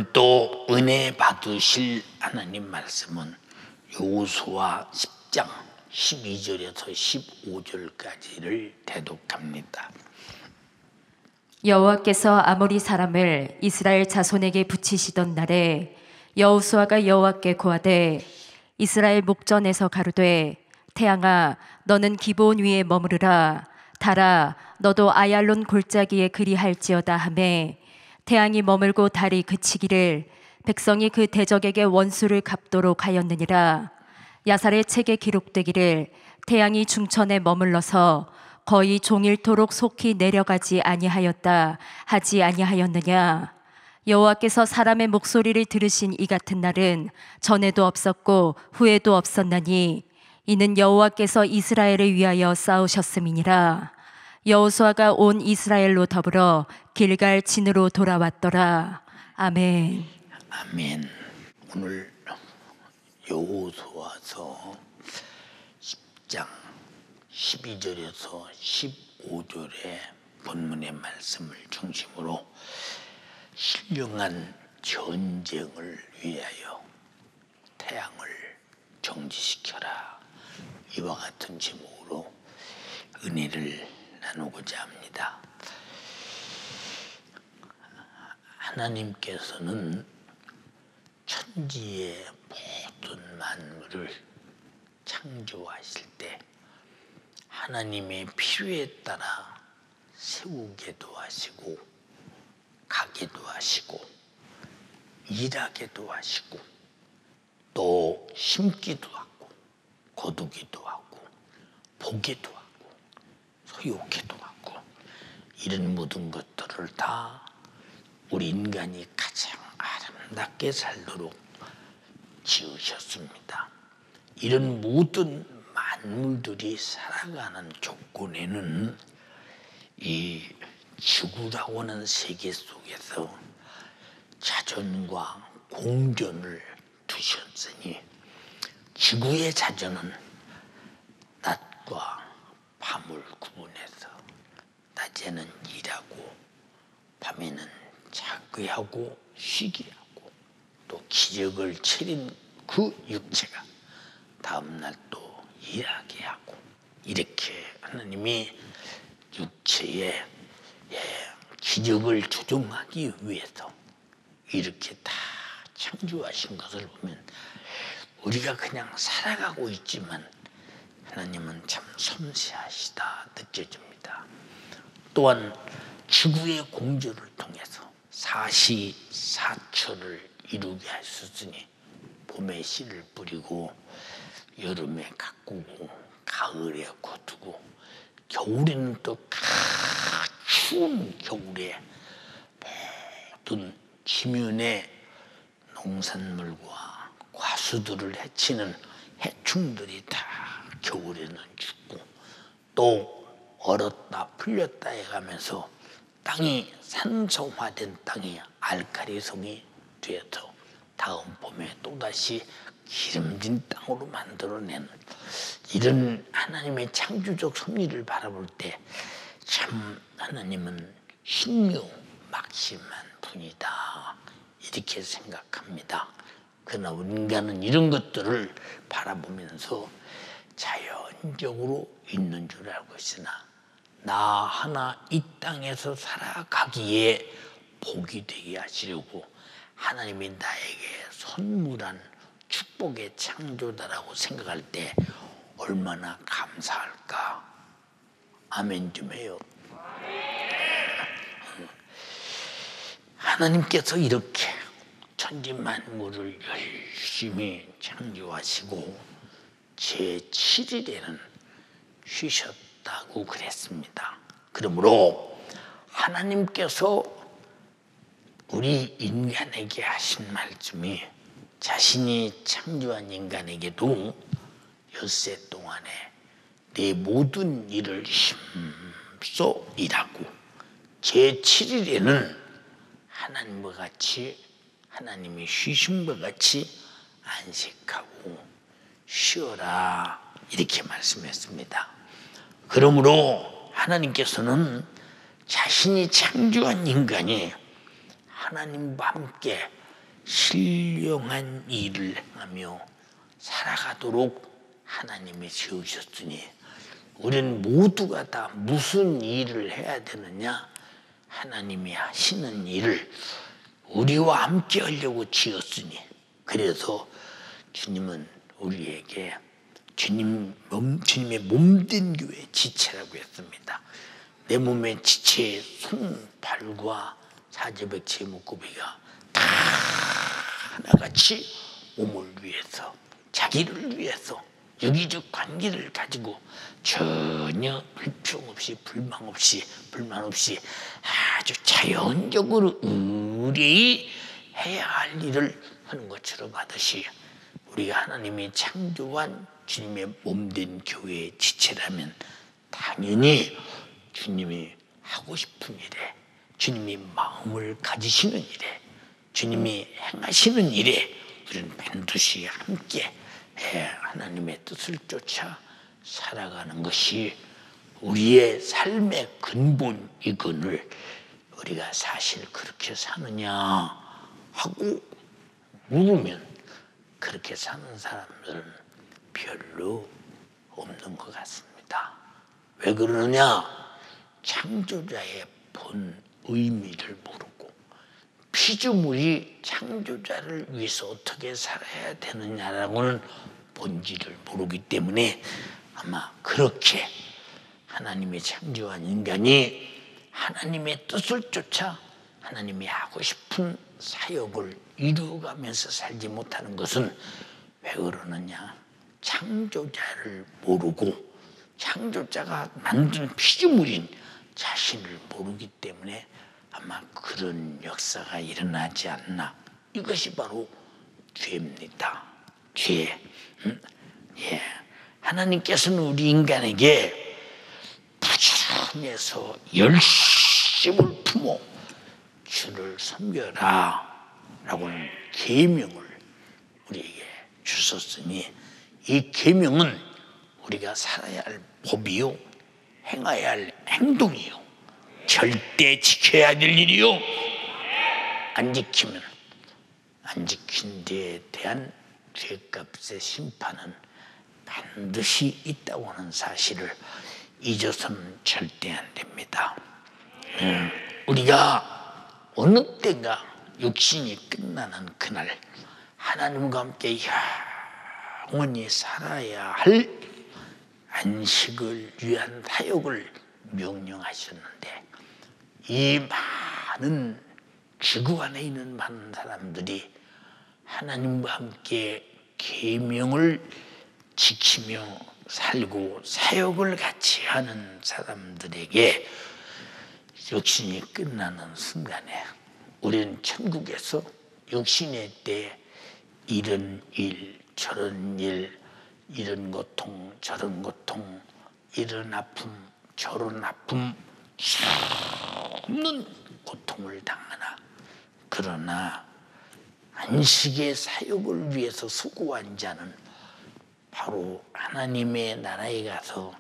오늘 또 은혜 받으실 하나님 말씀은 여호수아 10장 12절에서 15절까지를 대독합니다. 여호와께서 아모리 사람을 이스라엘 자손에게 붙이시던 날에 여호수아가 여호와께 고하되 이스라엘 목전에서 가로되 태양아 너는 기브온 위에 머무르라 달아 너도 아얄론 골짜기에 그리할지어다 하매 태양이 머물고 달이 그치기를 백성이 그 대적에게 원수를 갚도록 하였느니라. 야살의 책에 기록되기를 태양이 중천에 머물러서 거의 종일토록 속히 내려가지 아니하였다 하지 아니하였느냐. 여호와께서 사람의 목소리를 들으신 이 같은 날은 전에도 없었고 후에도 없었나니 이는 여호와께서 이스라엘을 위하여 싸우셨음이니라. 여호수아가 온 이스라엘로 더불어 길갈 진으로 돌아왔더라. 아멘. 아멘. 오늘 여호수아서 10장 12절에서 15절의 본문의 말씀을 중심으로 신령한 전쟁을 위하여 태양을 정지시켜라, 이와 같은 제목으로 은혜를 나누고자 합니다. 하나님께서는 천지의 모든 만물을 창조하실 때 하나님의 필요에 따라 세우게도 하시고 가게도 하시고 일하게도 하시고 또 심기도 하고 거두기도 하고 보기도 하고 소유하기도 하고 이런 모든 것들을 다 우리 인간이 가장 아름답게 살도록 지으셨습니다. 이런 모든 만물들이 살아가는 조건에는 이 지구라고 하는 세계 속에서 자전과 공존을 두셨으니 지구의 자전은 낮과 밤을 구분해서 낮에는 일하고 밤에는 자기 하고 쉬게 하고 또 기력을 차린 그 육체가 다음날 또 일하게 하고 이렇게 하나님이 육체의 기력을 조정하기 위해서 이렇게 다 창조하신 것을 보면 우리가 그냥 살아가고 있지만 하나님은 참 섬세하시다 느껴집니다. 또한 지구의 공조를 통해서 사시사철을 이루게 하셨으니 봄에 씨를 뿌리고 여름에 가꾸고 가을에 거두고 겨울에는 또 추운 겨울에 모든 지면의 농산물과 과수들을 해치는 해충들이 다 겨울에는 죽고 또 얼었다 풀렸다 해가면서 땅이 산성화된 땅이 알칼리성이 되어서 다음 봄에 또다시 기름진 땅으로 만들어내는 이런 하나님의 창조적 섭리를 바라볼 때 참 하나님은 신묘막심한 분이다 이렇게 생각합니다. 그러나 인간은 이런 것들을 바라보면서 자연적으로 있는 줄 알고 있으나 나 하나 이 땅에서 살아가기에 복이 되게 하시려고 하나님이 나에게 선물한 축복의 창조다라고 생각할 때 얼마나 감사할까. 아멘 좀 해요. 하나님께서 이렇게 천지 만물을 열심히 창조하시고 제7일에는 쉬셨다고 그랬습니다. 그러므로 하나님께서 우리 인간에게 하신 말씀이 자신이 창조한 인간에게도 엿새 동안에 내 모든 일을 힘써 일하고 제7일에는 하나님과 같이 하나님이 쉬신 것 같이 안식하고 쉬어라 이렇게 말씀했습니다. 그러므로 하나님께서는 자신이 창조한 인간이 하나님과 함께 신령한 일을 행하며 살아가도록 하나님이 지으셨으니 우리는 모두가 다 무슨 일을 해야 되느냐? 하나님이 하시는 일을 우리와 함께 하려고 지었으니, 그래서 주님은 우리에게 주님의 몸된 교회 지체라고 했습니다. 내 몸의 지체의 손, 발과 사지백체 목구비가 다 하나같이 몸을 위해서, 자기를 위해서 유기적 관계를 가지고 전혀 불평 없이 불만 없이 아주 자연적으로 의뢰히 해야 할 일을 하는 것처럼 하듯이, 우리가 하나님이 창조한 주님의 몸된 교회의 지체라면 당연히 주님이 하고 싶은 일에, 주님이 마음을 가지시는 일에, 주님이 행하시는 일에 우리는 반드시 함께 하나님의 뜻을 쫓아 살아가는 것이 우리의 삶의 근본이거늘, 우리가 사실 그렇게 사느냐 하고 물으면 그렇게 사는 사람들은 별로 없는 것 같습니다. 왜 그러느냐? 창조자의 본 의미를 모르고, 피조물이 창조자를 위해서 어떻게 살아야 되느냐라고는 본질을 모르기 때문에 아마 그렇게 하나님이 창조한 인간이 하나님의 뜻을 쫓아 하나님이 하고 싶은 사역을 이루어가면서 살지 못하는 것은 왜 그러느냐? 창조자를 모르고 창조자가 만든 피조물인 자신을 모르기 때문에 아마 그런 역사가 일어나지 않나. 이것이 바로 죄입니다. 죄. 하나님께서는 우리 인간에게 부지런해서 열심을 품어 주를 섬겨라 라고는 계명을 우리에게 주셨으니, 이 계명은 우리가 살아야 할 법이요, 행해야 할 행동이요, 절대 지켜야 될 일이요, 안 지킨 데에 대한 죄값의 심판은 반드시 있다고 하는 사실을 잊어서는 절대 안 됩니다. 우리가 어느 때가 육신이 끝나는 그날 하나님과 함께 영원히 살아야 할 안식을 위한 사역을 명령하셨는데, 이 많은 지구 안에 있는 많은 사람들이 하나님과 함께 계명을 지키며 살고 사역을 같이 하는 사람들에게 육신이 끝나는 순간에 우리는 천국에서 육신의 때 이런 일 저런 일, 이런 고통 저런 고통, 이런 아픔 저런 아픔, 수없는 고통을 당하나, 그러나 안식의 사역을 위해서 수고한 자는 바로 하나님의 나라에 가서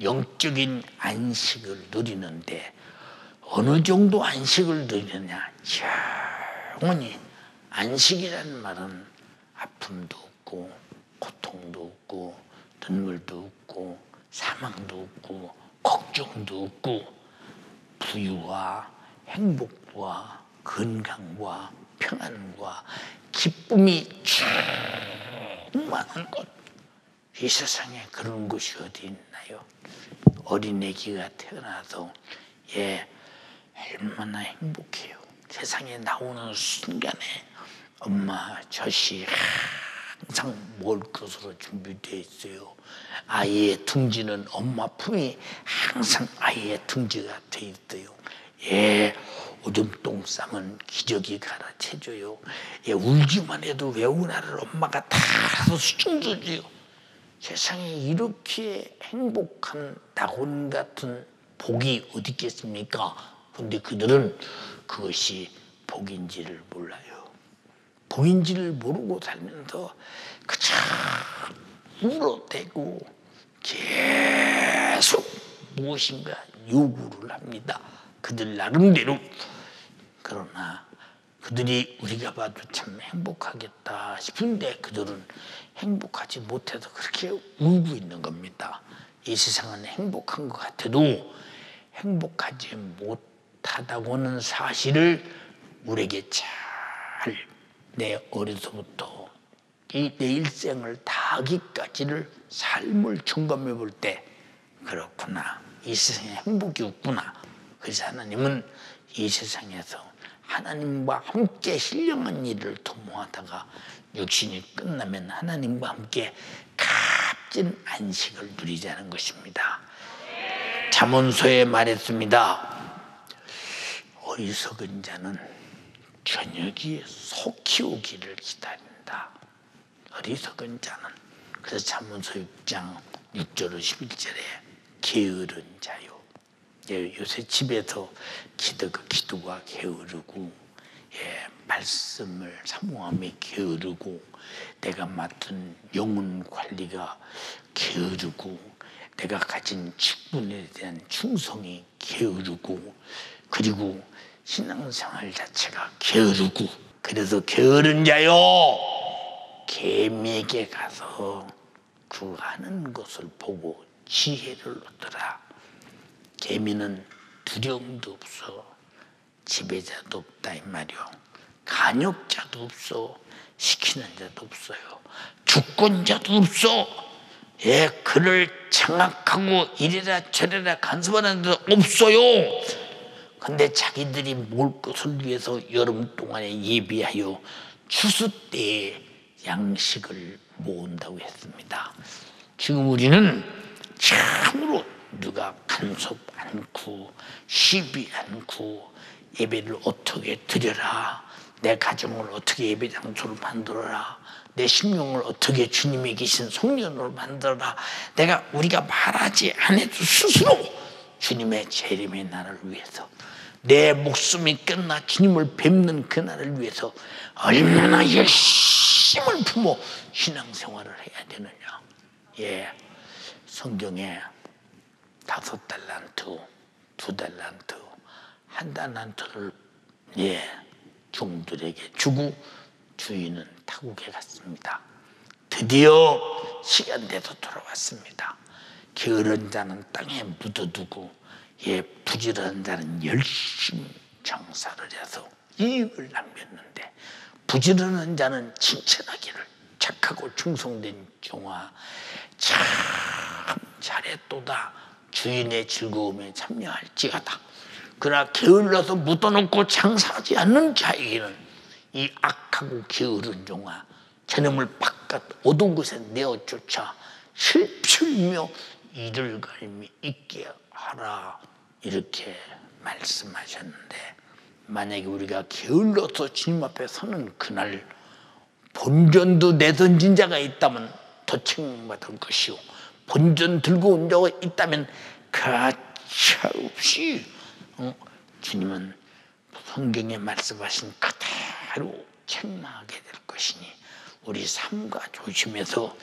영적인 안식을 누리는데, 어느 정도 안식을 누리느냐? 영원히. 안식이라는 말은 아픔도 없고 고통도 없고 눈물도 없고 사망도 없고 걱정도 없고 부유와 행복과 건강과 평안과 기쁨이 충만한 것, 이 세상에 그런 곳이 어디 있나요? 어린 애기가 태어나서 얼마나 행복해요. 세상에 나오는 순간에 엄마 젖이 항상 먹을 것으로 준비되어 있어요. 아이의 둥지는 엄마 품이 항상 아이의 둥지가 되어 있어요. 오줌 싸면 기저귀 갈아채줘요. 울기만 해도 외우나를 엄마가 다 알아서 수증줘줘요. 세상에 이렇게 행복한 낙원 같은 복이 어디 있겠습니까? 그런데 그들은 그것이 복인지를 몰라요. 복인지를 모르고 살면서 그저 울어대고 계속 무엇인가 요구를 합니다. 그들 나름대로. 그러나 그들이 우리가 봐도 참 행복하겠다 싶은데 그들은 행복하지 못해서 그렇게 울고 있는 겁니다. 이 세상은 행복한 것 같아도 행복하지 못하다고는 사실을 우리에게 잘 내 어려서부터 내 일생을 다하기까지를 삶을 점검해 볼 때 그렇구나, 이 세상에 행복이 없구나. 그래서 하나님은 이 세상에서 하나님과 함께 신령한 일을 도모하다가 육신이 끝나면 하나님과 함께 값진 안식을 누리자는 것입니다. 잠언서에 말했습니다. 어리석은 자는 저녁이 속히 오기를 기다린다. 어리석은 자는. 그래서 잠언서 6장 6절로 11절에 게으른 자요. 요새 집에서 기도가 게으르고, 말씀을 사모함에 게으르고, 내가 맡은 영혼 관리가 게으르고, 내가 가진 직분에 대한 충성이 게으르고, 그리고 신앙생활 자체가 게으르고, 그래서 게으른 자요, 개미에게 가서 그 하는 것을 보고 지혜를 얻더라. 개미는 두려움도 없어, 지배자도 없다 이 말이요. 간역자도 없어, 시키는 자도 없어요. 주권자도 없어. 그를 장악하고 이래라 저래라 간섭하는 자도 없어요. 근데 자기들이 먹을 것을 위해서 여름 동안에 예비하여 추수 때에 양식을 모은다고 했습니다. 지금 우리는 참으로 누가 간섭 않고 시비 않고 예배를 어떻게 드려라, 내 가정을 어떻게 예배 장소로 만들어라, 내 심령을 어떻게 주님이 계신 성전으로 만들어라, 우리가 말하지 않아도 스스로 주님의 재림의 날을 위해서, 내 목숨이 끝나 주님을 뵙는 그 날을 위해서 얼마나 열심을 품어 신앙생활을 해야 되느냐. 성경에 5달란트, 2달란트, 1달란트를 종들에게 주고 주인은 타국에 갔습니다. 드디어 시간 돼서 돌아왔습니다. 게으른 자는 땅에 묻어두고 부지런한 자는 열심히 장사를 해서 이익을 남겼는데, 부지런한 자는 칭찬하기를 착하고 충성된 종아 참 잘했도다, 주인의 즐거움에 참여할지어다. 그러나 게을러서 묻어놓고 장사하지 않는 자에게는 이 악하고 게으른 종아 저놈을 바깥 어두운 곳에 내어쫓아 슬프며 이를 갈미 있게 하라, 이렇게 말씀하셨는데, 만약에 우리가 게을러서 주님 앞에 서는 그날 본전도 내던진 자가 있다면 더 책망받을 것이요, 본전 들고 온 자가 있다면 가차없이 주님은 성경에 말씀하신 그대로 책망하게 될 것이니 우리 삶과 조심해서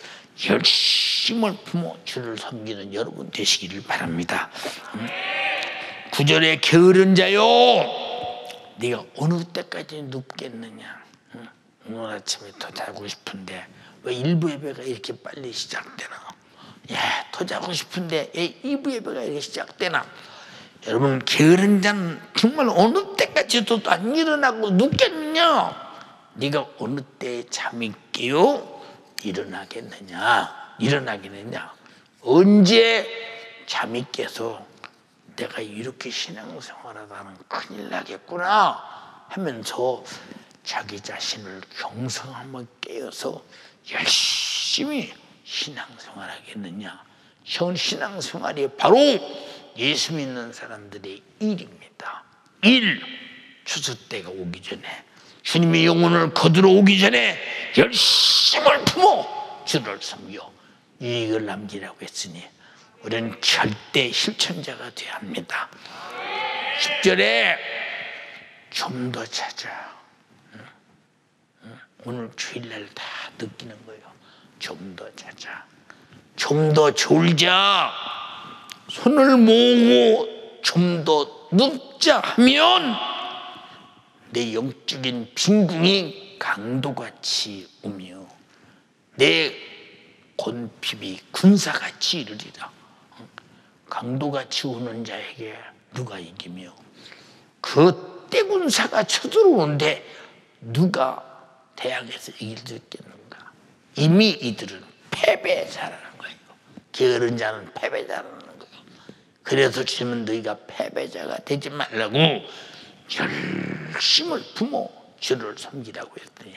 열심을 품어 주를 섬기는 여러분 되시기를 바랍니다. 9절에 게으른 자요, 네가 어느 때까지 눕겠느냐. 오늘 아침에 더 자고 싶은데 왜 1부 예배가 이렇게 빨리 시작되나, 더 자고 싶은데 왜 2부 예배가 이렇게 시작되나. 여러분, 게으른 자는 정말 어느 때까지도 안 일어나고 눕겠느냐. 네가 어느 때에 잠이 깨요 일어나겠느냐. 언제 잠이 깨서 내가 이렇게 신앙생활하다는 큰일 나겠구나 하면서 자기 자신을 경성하며 깨어서 열심히 신앙생활하겠느냐. 신앙생활이 바로 예수 믿는 사람들의 일입니다. 추수 때가 오기 전에, 주님의 영혼을 거두러 오기 전에 열심을 품어 주를 섬겨 이익을 남기라고 했으니 우리는 절대 실천자가 되어야 합니다. 10절에 좀 더 찾아. 오늘 주일날 다 느끼는 거예요. 좀 더 찾아, 좀 더 졸자, 손을 모으고 좀 더 눕자 하면 내 영적인 빈궁이 강도같이 오며 내 권핍이 군사같이 이르리라. 강도같이 오는 자에게 누가 이기며 그 떼군사가 쳐들어오는데 누가 대항해서 이길 수 있겠는가? 이미 이들은 패배자라는 거예요. 게으른 자는 패배자라는 거예요. 그래서 주님은 너희가 패배자가 되지 말라고 열심을 품어 주를 섬기라고 했더니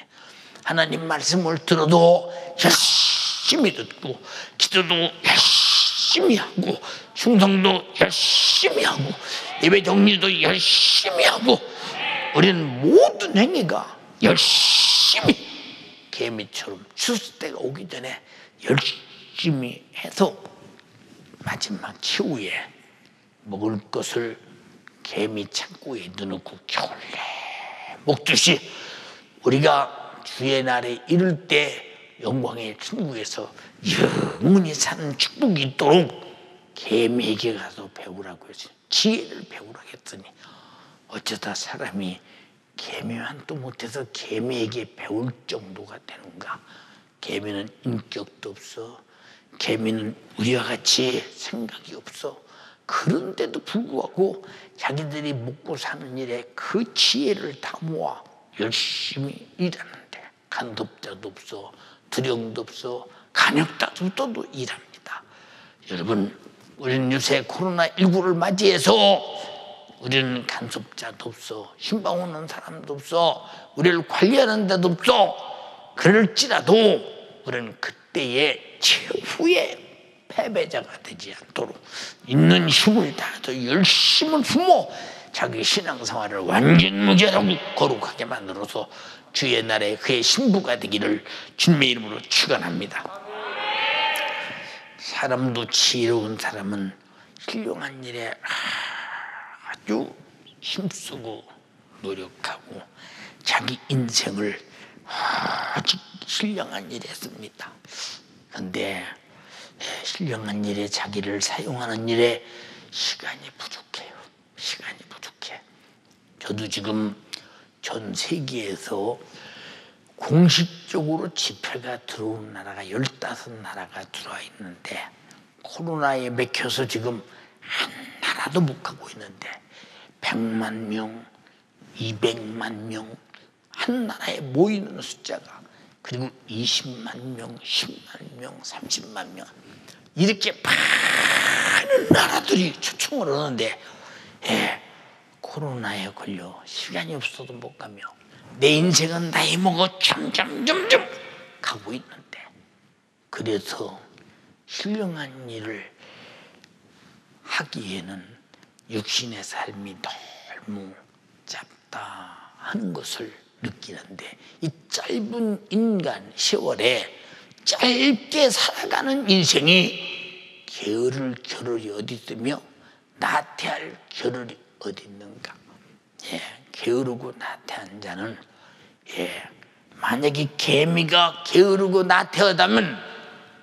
하나님 말씀을 들어도 열심히 듣고 기도도 열심히 하고 충성도 열심히 하고 예배 정리도 열심히 하고 우리는 모든 행위가 열심히 개미처럼 추수 때가 오기 전에 열심히 해서 마지막 최후에 먹을 것을 개미 창고에 넣어놓고 겨울에 먹듯이 우리가 주의 날에 이를 때 영광의 천국에서 영원히 사는 축복이 있도록 개미에게 가서 배우라고 했어요. 지혜를 배우라고 했더니 어쩌다 사람이 개미만도 못해서 개미에게 배울 정도가 되는가? 개미는 인격도 없어. 개미는 우리와 같이 생각이 없어. 그런데도 불구하고 자기들이 먹고 사는 일에 그 지혜를 다 모아 열심히 일하는데 간섭자도 없어, 두려움도 없어, 간역자도 일합니다. 여러분, 우리는 요새 코로나19를 맞이해서 우리는 간섭자도 없어, 신방 오는 사람도 없어, 우리를 관리하는 데도 없어. 그럴지라도 우리는 그때의 최후의 패배자가 되지 않도록 있는 힘을 다해서 열심을 품어 자기 신앙생활을 완전 무죄라고 거룩하게 만들어서 주의 날에 그의 신부가 되기를 주님의 이름으로 축원합니다. 사람도 지혜로운 사람은 훌륭한 일에 아주 힘쓰고 노력하고 자기 인생을 아주 신령한 일에 씁니다. 그런데 신령한 일에 자기를 사용하는 일에 시간이 부족해요. 시간이 부족해. 저도 지금 전 세계에서 공식적으로 집회가 들어온 나라가 15나라가 들어와 있는데 코로나에 맥혀서 지금 한 나라도 못 가고 있는데 100만 명, 200만 명 한 나라에 모이는 숫자가 그리고 20만 명, 10만 명, 30만 명 이렇게 많은 나라들이 초청을 하는데 코로나에 걸려 시간이 없어도 못 가며 내 인생은 나이 먹어 점점 가고 있는데 그래서 훌륭한 일을 하기에는 육신의 삶이 너무 짧다 하는 것을 느끼는데 이 짧은 인간 세월에 짧게 살아가는 인생이 게으를 겨를이 어디 있으며 나태할 겨를이 어디 있는가? 게으르고 나태한 자는 만약에 개미가 게으르고 나태하다면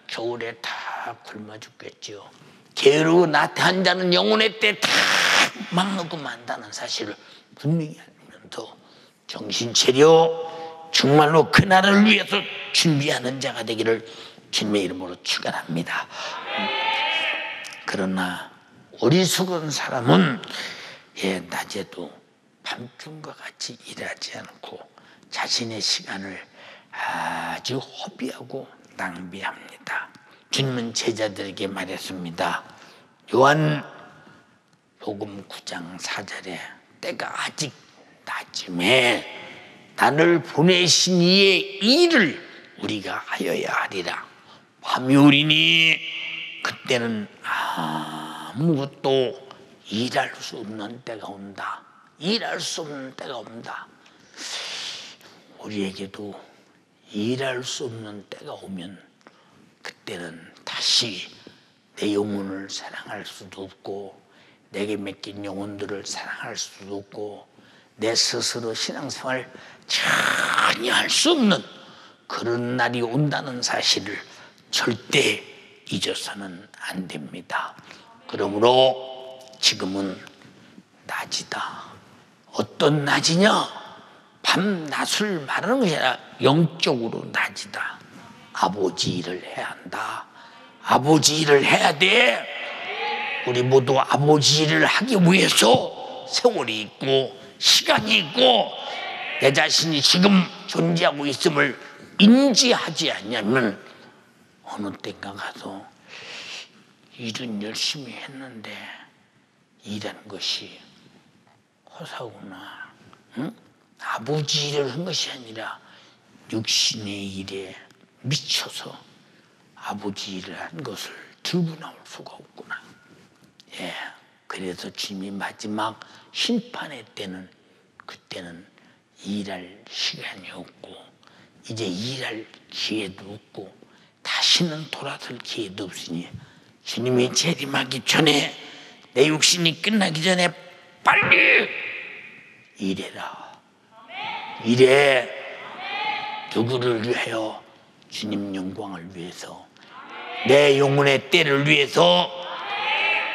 겨울에 다 굶어 죽겠죠. 게으르고 나태한 자는 영혼의 때 다 망하고 만다는 사실을 분명히 알면서 정신 차려 정말로 그날을 위해서 준비하는 자가 되기를 주님의 이름으로 축원합니다. 그러나 어리석은 사람은 낮에도 밤중과 같이 일하지 않고 자신의 시간을 아주 허비하고 낭비합니다. 주님은 제자들에게 말했습니다. 요한 복음 9장 4절에 때가 아직 낮음에 나를 보내신 이의 일을 우리가 하여야 하리라. 밤이 오리니 그때는 아무것도 일할 수 없는 때가 온다. 일할 수 없는 때가 온다. 우리에게도 일할 수 없는 때가 오면 그때는 다시 내 영혼을 사랑할 수도 없고 내게 맡긴 영혼들을 사랑할 수도 없고 내 스스로 신앙생활 전혀 할 수 없는 그런 날이 온다는 사실을 절대 잊어서는 안 됩니다. 그러므로 지금은 낮이다. 어떤 낮이냐? 밤낮을 말하는 것이 아니라 영적으로 낮이다. 아버지 일을 해야 한다. 아버지 일을 해야 돼. 우리 모두 아버지 일을 하기 위해서 세월이 있고 시간이 있고 내 자신이 지금 존재하고 있음을 인지하지 않냐면 어느 때인가 가서 일은 열심히 했는데 일하는 것이 허사구나. 응? 아버지 일을 한 것이 아니라 육신의 일에 미쳐서 아버지 일을 한 것을 들고 나올 수가 없구나. 예, 그래서 주님이 마지막 심판의 때는 그때는 일할 시간이 없고 이제 일할 기회도 없고 다시는 돌아설 기회도 없으니 주님이 재림하기 전에 내 육신이 끝나기 전에 빨리 일해라. 일해. 누구를 위하여? 주님 영광을 위해서, 내 영혼의 때를 위해서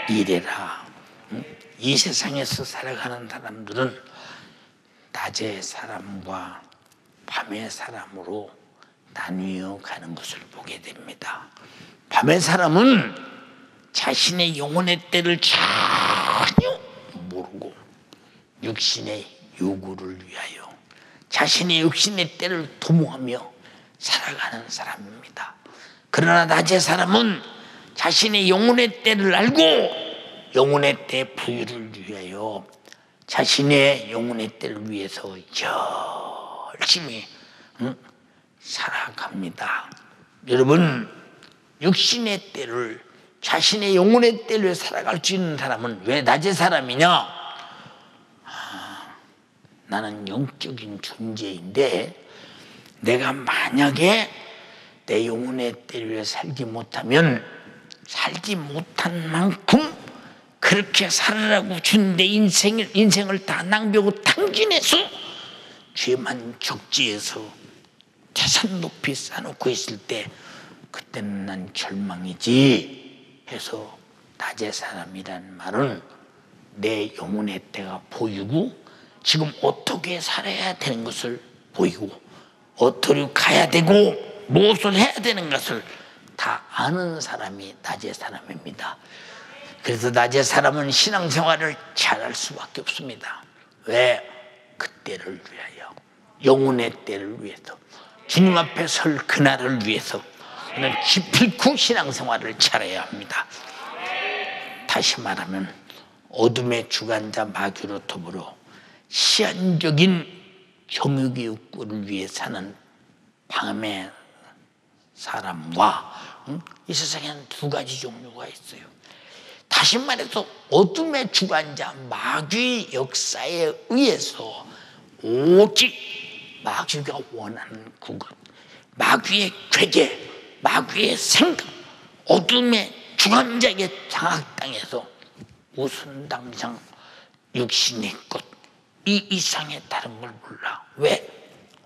일해라. 이 세상에서 살아가는 사람들은 낮의 사람과 밤의 사람으로 나뉘어 가는 것을 보게 됩니다. 밤의 사람은 자신의 영혼의 때를 전혀 모르고 육신의 요구를 위하여 자신의 육신의 때를 도모하며 살아가는 사람입니다. 그러나 낮의 사람은 자신의 영혼의 때를 알고 영혼의 때 부유를 위하여 자신의 영혼의 때를 위해서 열심히 살아갑니다. 여러분, 육신의 때를 자신의 영혼의 때를 위해 살아갈 수 있는 사람은 왜 낮의 사람이냐? 나는 영적인 존재인데 내가 만약에 내 영혼의 때를 위해 살지 못하면 살지 못한 만큼 그렇게 살아라고 준 내 인생을 다 낭비하고 탕진해서 죄만 적지에서 태산 높이 쌓아놓고 있을 때 그때는 난 절망이지 해서 낮의 사람이란 말은 내 영혼의 때가 보이고 지금 어떻게 살아야 되는 것을 보이고 어떻게 가야 되고 무엇을 해야 되는 것을 다 아는 사람이 낮의 사람입니다. 그래서 낮의 사람은 신앙생활을 잘할 수밖에 없습니다. 왜? 그때를 위하여, 영혼의 때를 위해서, 주님 앞에 설 그날을 위해서 그는 기필코 신앙생활을 잘해야 합니다. 다시 말하면 어둠의 주관자 마귀로 더불어 시한적인 정욕의 욕구를 위해 사는 밤의 사람과 이 세상에는 두 가지 종류가 있어요. 다시 말해서 어둠의 주관자 마귀의 역사에 의해서 오직 마귀가 원하는 그것, 마귀의 괴계, 마귀의 생각, 어둠의 주관자에게 장악당해서 우선당장 육신의 것, 이 이상의 다른 걸 몰라. 왜?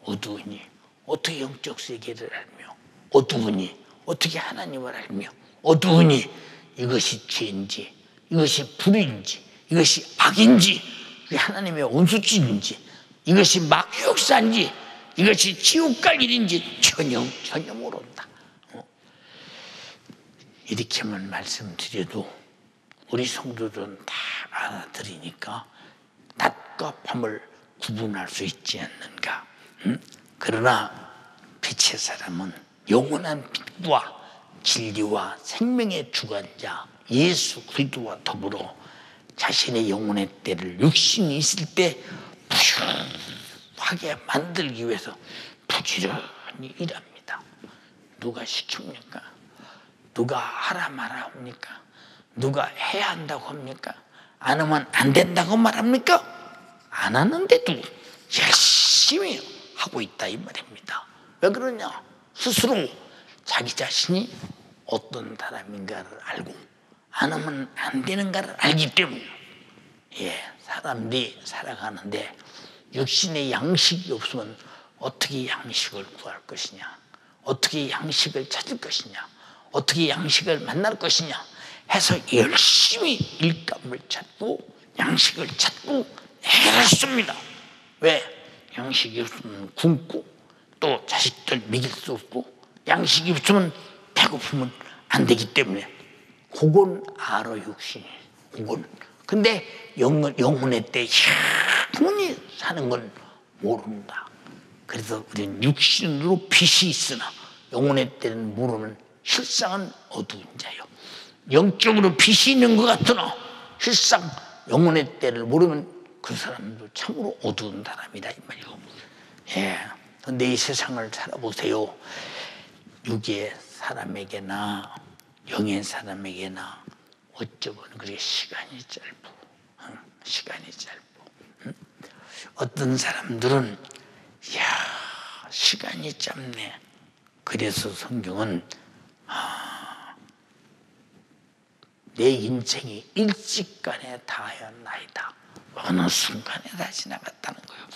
어두우니 어떻게 영적 세계를 알며, 어두우니 어떻게 하나님을 알며, 어두우니 이것이 죄인지, 이것이 불의인지, 이것이 악인지, 이게 하나님의 온수짓인지, 이것이 마귀 역사인지, 이것이 지옥 갈 일인지 전혀 모른다. 이렇게만 말씀드려도 우리 성도들은 다 알아들으니까 낮과 밤을 구분할 수 있지 않는가. 그러나 빛의 사람은 영원한 빛과 진리와 생명의 주관자 예수 그리스도와 더불어 자신의 영혼의 때를 육신이 있을 때 부유하게 만들기 위해서 부지런히 일합니다. 누가 시킵니까? 누가 하라 말아 합니까? 누가 해야 한다고 합니까? 안 하면 안 된다고 말합니까? 안 하는데도 열심히 하고 있다 이 말입니다. 왜 그러냐? 스스로 자기 자신이 어떤 사람인가를 알고 안 하면 안 되는가를 알기 때문에 사람들이 살아가는데 육신의 양식이 없으면 어떻게 양식을 구할 것이냐, 어떻게 양식을 찾을 것이냐, 어떻게 양식을 만날 것이냐 해서 열심히 일감을 찾고 양식을 찾고 애를 씁니다. 왜? 양식이 없으면 굶고 또 자식들 먹일 수 없고 양식이 없으면 배고프면 안 되기 때문에 그건 알아 육신이. 그건 근데 영혼의 때 영원히 사는 건 모른다. 그래서 우리는 육신으로 빛이 있으나 영혼의 때는 모르는 실상은 어두운 자요. 영적으로 빛이 있는 것 같으나 실상 영혼의 때를 모르면 그 사람도 참으로 어두운 사람이다 이 말이요. 예. 근데 이 세상을 살아보세요. 육의 사람에게나 영의 사람에게나 어쩌면 그게 시간이 짧고 시간이 짧고 어떤 사람들은 야 시간이 짧네. 그래서 성경은 내 인생이 일찍간에 다하였나이다. 어느 순간에 다 지나갔다는 거예요.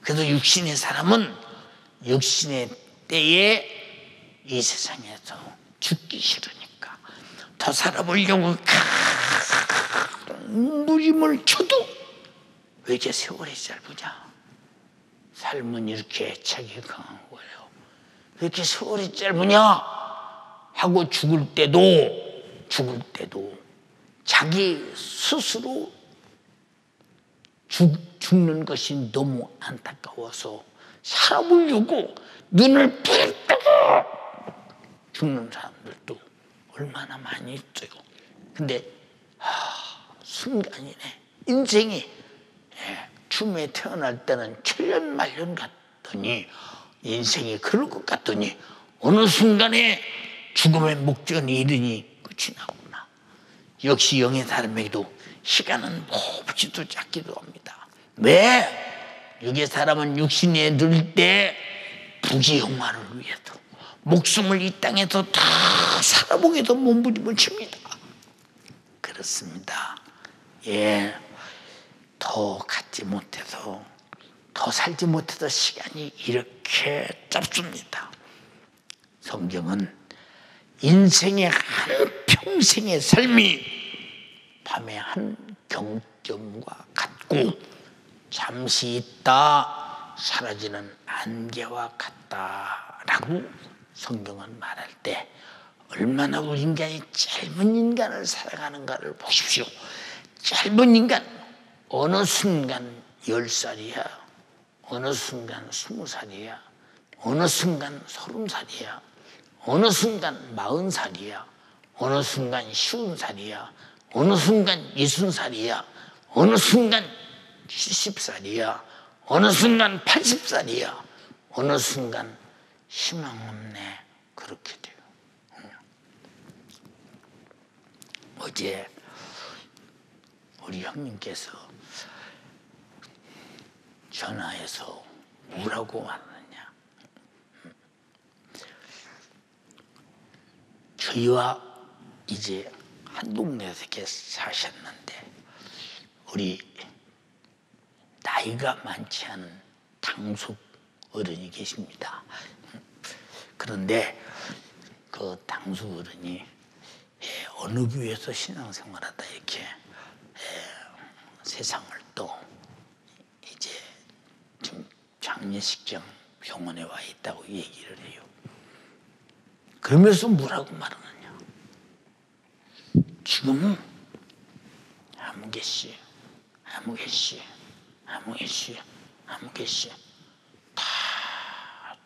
그래서 육신의 사람은 육신의 때에 이 세상에서 죽기 싫으니까 더 살아보려고 무림을 쳐도 왜 이렇게 세월이 짧으냐? 삶은 이렇게 애착이 강한 거예요. 왜 이렇게 세월이 짧으냐? 하고 죽을 때도 자기 스스로 죽는 것이 너무 안타까워서 살아보려고 눈을 부릅 뜨고 죽는 사람들도 얼마나 많이 있어요. 근데 순간이네. 인생이 춤에 태어날 때는 천년만년 같더니 인생이 그럴 것 같더니 어느 순간에 죽음의 목전에 이르니 끝이 나구나. 역시 영의 사람에게도 시간은 몹시도 작기도 합니다. 왜? 육의 사람은 육신에 늘 때 부귀영화를 위해서 목숨을 이 땅에서 다 살아보게 해서 몸부림을 칩니다. 그렇습니다. 예, 더 갖지 못해서 더 살지 못해서 시간이 이렇게 짧습니다. 성경은 인생의 한평생의 삶이 밤의 한 경점과 같고 잠시 있다 사라지는 안개와 같다라고 성경은 말할 때 얼마나 우리 인간이 짧은 인간을 살아가는가를 보십시오. 짧은 인간 어느 순간 10살이야, 어느 순간 20살이야, 어느 순간 30살이야, 어느 순간 40살이야, 어느 순간 50살이야, 어느 순간 60살이야, 어느 순간 70살이야, 어느 순간 80살이야, 어느 순간 희망 없네. 그렇게 돼요. 어제 우리 형님께서 전화해서 뭐라고 말하느냐. 저희와 이제 한 동네에서 이렇게 사셨는데 우리 나이가 많지 않은 당숙 어른이 계십니다. 그런데 그 당숙 어른이 어느 교회에서 신앙생활하다 이렇게 세상을 또 이제 지금 장례식장 병원에 와 있다고 얘기를 해요. 그러면서 뭐라고 말하느냐. 지금은 아무개씨 다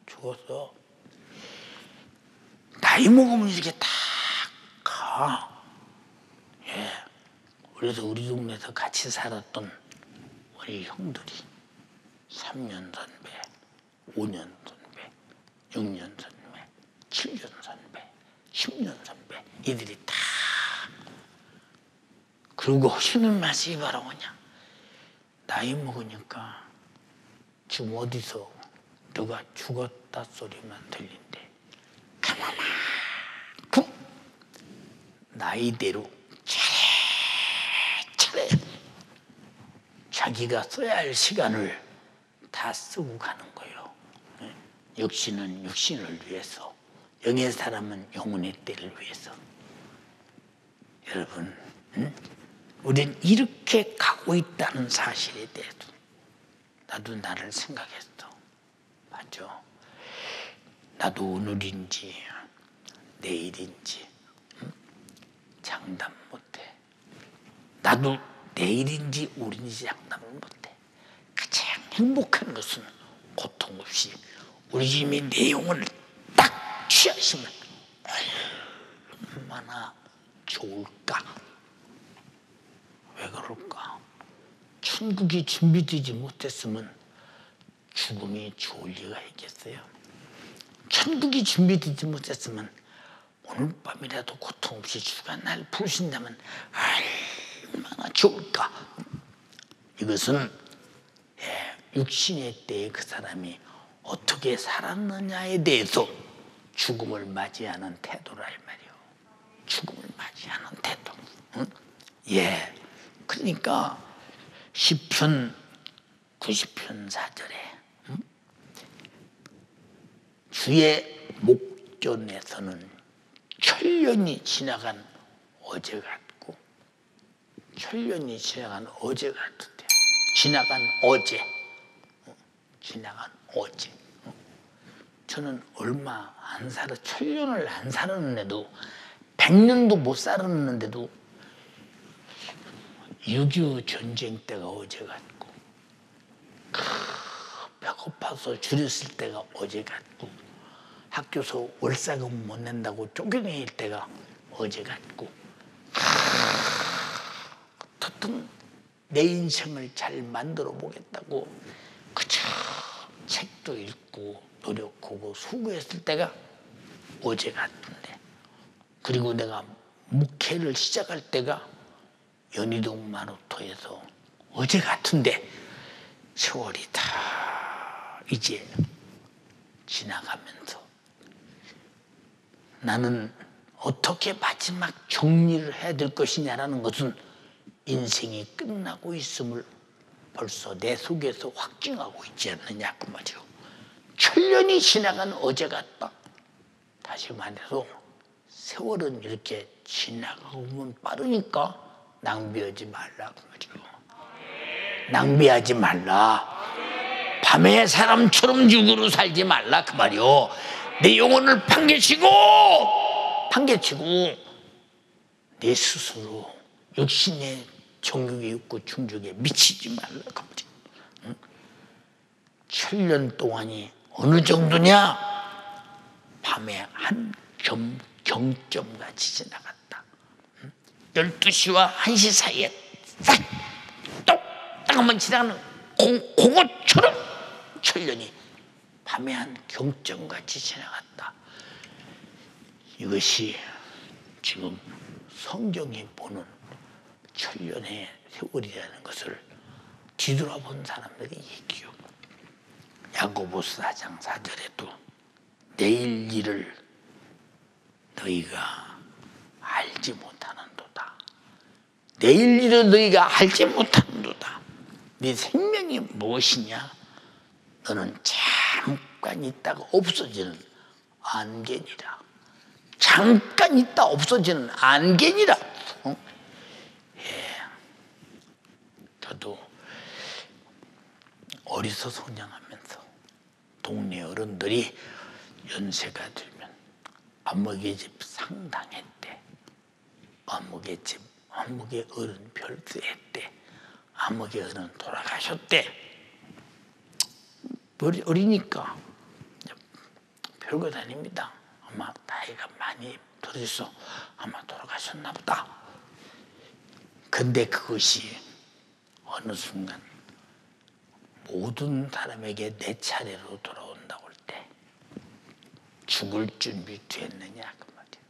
죽었어. 나이 먹으면 이렇게 다 가. 예. 그래서 우리 동네에서 같이 살았던 우리 형들이 3년 선배, 5년 선배, 6년 선배, 7년 선배, 10년 선배 이들이 다 그러고 하시는 말씀이 바로 뭐냐. 나이 먹으니까 지금 어디서 너가 죽었다 소리만 들린대. 그만큼 나이대로 차례 자기가 써야 할 시간을 다 쓰고 가는 거예요. 육신은 육신을 위해서, 영의 사람은 영혼의 때를 위해서. 여러분, 우린 이렇게 가고 있다는 사실에 대해서 나도 나를 생각했어. 맞아. 나도 오늘인지 내일인지 장담 못해. 나도 내일인지 오늘인지 장담을 못해. 가장 행복한 것은 고통 없이 우리 주님이 내 영혼을 딱 취하시면 얼마나 좋을까. 왜 그럴까? 천국이 준비되지 못했으면 죽음이 좋을 리가 있겠어요? 천국이 준비되지 못했으면 오늘 밤이라도 고통 없이 주가 날 부르신다면 얼마나 좋을까. 이것은 육신의 때에 그 사람이 어떻게 살았느냐에 대해서 죽음을 맞이하는 태도라 이 말이에요. 죽음을 맞이하는 태도. 응? 그러니까 시편 90편 4절에 주의 목전에서는 천년이 지나간 어제 같고, 천년이 지나간 어제 같은데, 지나간 어제. 저는 얼마 안 살아, 천년을 안 살았는데도 100년도 못 살았는데도 6.25 전쟁 때가 어제 같고, 배고파서 줄였을 때가 어제 같고, 학교에서 월사금 못 낸다고 쫓겨낼 때가 어제 같고, 어떻든 내 인생을 잘 만들어 보겠다고 그저 책도 읽고 노력하고 수고했을 때가 어제 같은데, 그리고 내가 목회를 시작할 때가 연희동 마루터에서 어제 같은데 세월이 다 이제 지나가면서 나는 어떻게 마지막 정리를 해야 될 것이냐라는 것은 인생이 끝나고 있음을 벌써 내 속에서 확증하고 있지 않느냐 그 말이죠. 천년이 지나간 어제 같다. 다시 말해서 세월은 이렇게 지나가면 빠르니까 낭비하지 말라 그 말이죠. 낭비하지 말라. 밤에 사람처럼 육으로 살지 말라 그 말이요. 내 영혼을 판개치고 내 스스로 육신의 정욕에 있고 중족에 미치지 말라 그 말이요. 응? 천년 동안이 어느 정도냐? 밤에 한 경점같이 지나갔다. 12시와 1시 사이에 딱 한번 지나가는 그것처럼 천년이 밤에 한 경점같이 지나갔다. 이것이 지금 성경이 보는 천년의 세월이라는 것을 뒤돌아본 사람들이 얘기해요. 야고보서 4장 4절에도 내일 일을 너희가 알지 못하는도다. 내일 일을 너희가 알지 못하는도다. 네 생명이 무엇이냐? 너는 잠깐 있다가 없어지는 안개니라. 잠깐 있다 없어지는 안개니라. 저도 어리서 성장하면서 동네 어른들이 연세가 들면 안목의 집 상당했대, 안목의 집 안목의 어른 별세했대, 안목의 어른 돌아가셨대. 어리니까 별것 아닙니다. 아마 나이가 많이 들어서 아마 돌아가셨나 보다. 근데 그것이 어느 순간 모든 사람에게 내 차례로 돌아온다고 할 때 죽을 준비 됐느냐 그 말이에요.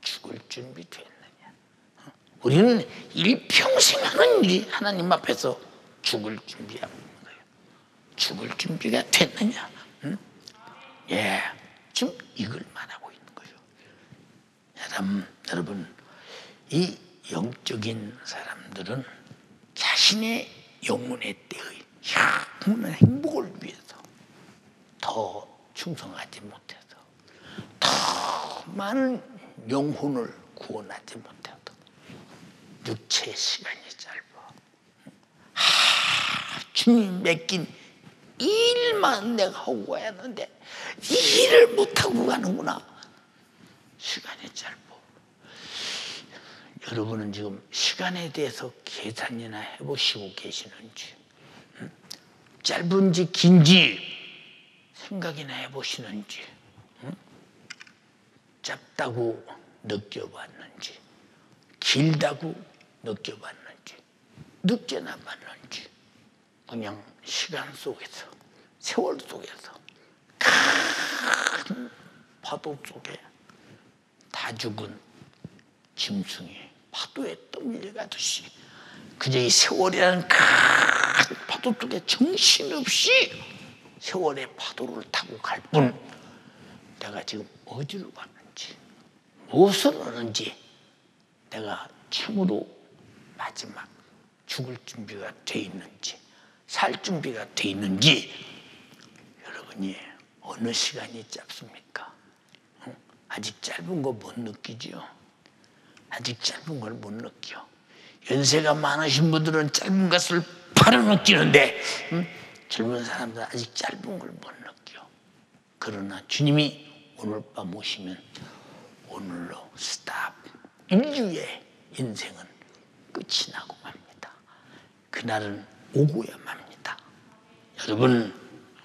죽을 준비 됐느냐. 우리는 일평생 하는 일이 하나님 앞에서 죽을 준비하고 있는 거예요. 죽을 준비가 됐느냐. 응? 지금 이걸 말하고 있는 거예요. 여러분, 이 영적인 사람들은 자신의 영혼의 때의 영원한 행복을 위해서 더 충성하지 못해서, 더 많은 영혼을 구원하지 못해서 육체의 시간이 짧아. 주님 맡긴 일만 내가 하고 가야 하는데 이 일을 못하고 가는구나. 시간이 짧아. 여러분은 지금 시간에 대해서 계산이나 해보시고 계시는지, 짧은지 긴지 생각이나 해보시는지, 짧다고 느껴봤는지, 길다고 느껴봤는지, 늦게 나봤는지, 그냥 시간 속에서, 세월 속에서 큰 파도 속에 다 죽은 짐승이 파도에 떠밀려가듯이 그저 이 세월이라는 큰 파도 속에 정신없이 세월의 파도를 타고 갈 뿐, 내가 지금 어디로 가는지, 무엇을 하는지, 내가 참으로 마지막 죽을 준비가 돼 있는지, 살 준비가 돼 있는지, 여러분이 어느 시간이 짧습니까? 아직 짧은 거 못 느끼죠? 아직 짧은 걸 못 느껴. 연세가 많으신 분들은 짧은 것을 바로 느끼는데, 젊은 사람들은 아직 짧은 걸 못 느껴. 그러나 주님이 오늘 밤 오시면 오늘로 스탑. 인류의 인생은 끝이 나고 맙니다. 그날은 오고야 맙니다. 여러분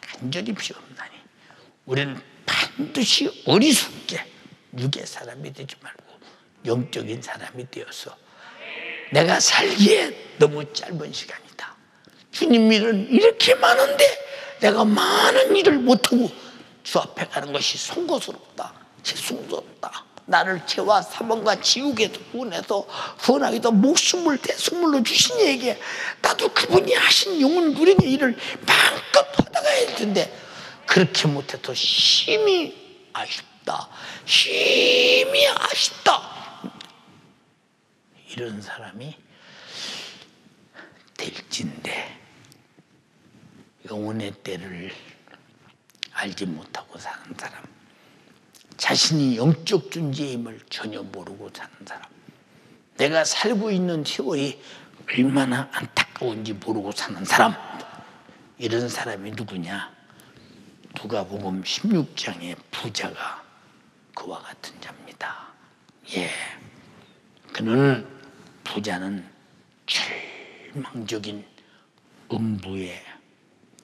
간절히 비옵나니 우리는 반드시 어리석게 육의 사람이 되지 말고 영적인 사람이 되어서, 내가 살기에 너무 짧은 시간이다. 주님 일은 이렇게 많은데 내가 많은 일을 못하고 주 앞에 가는 것이 송구스럽다, 죄송스럽다. 나를 죄와 사망과 지옥에서 구원해서 선하게도 목숨을 대속물로 주신 이에게 나도 그분이 하신 영혼 누리는 일을 마음껏 받아가야 할 텐데 그렇게 못해서 심히 아쉽다, 심히 아쉽다. 이런 사람이 될진데 영혼의 때를 알지 못하고 사는 사람, 자신이 영적 존재임을 전혀 모르고 사는 사람, 내가 살고 있는 세월이 얼마나 안타까운지 모르고 사는 사람, 이런 사람이 누구냐? 누가복음 16장의 부자가 그와 같은 자입니다. 예, 그는 부자는 절망적인 음부의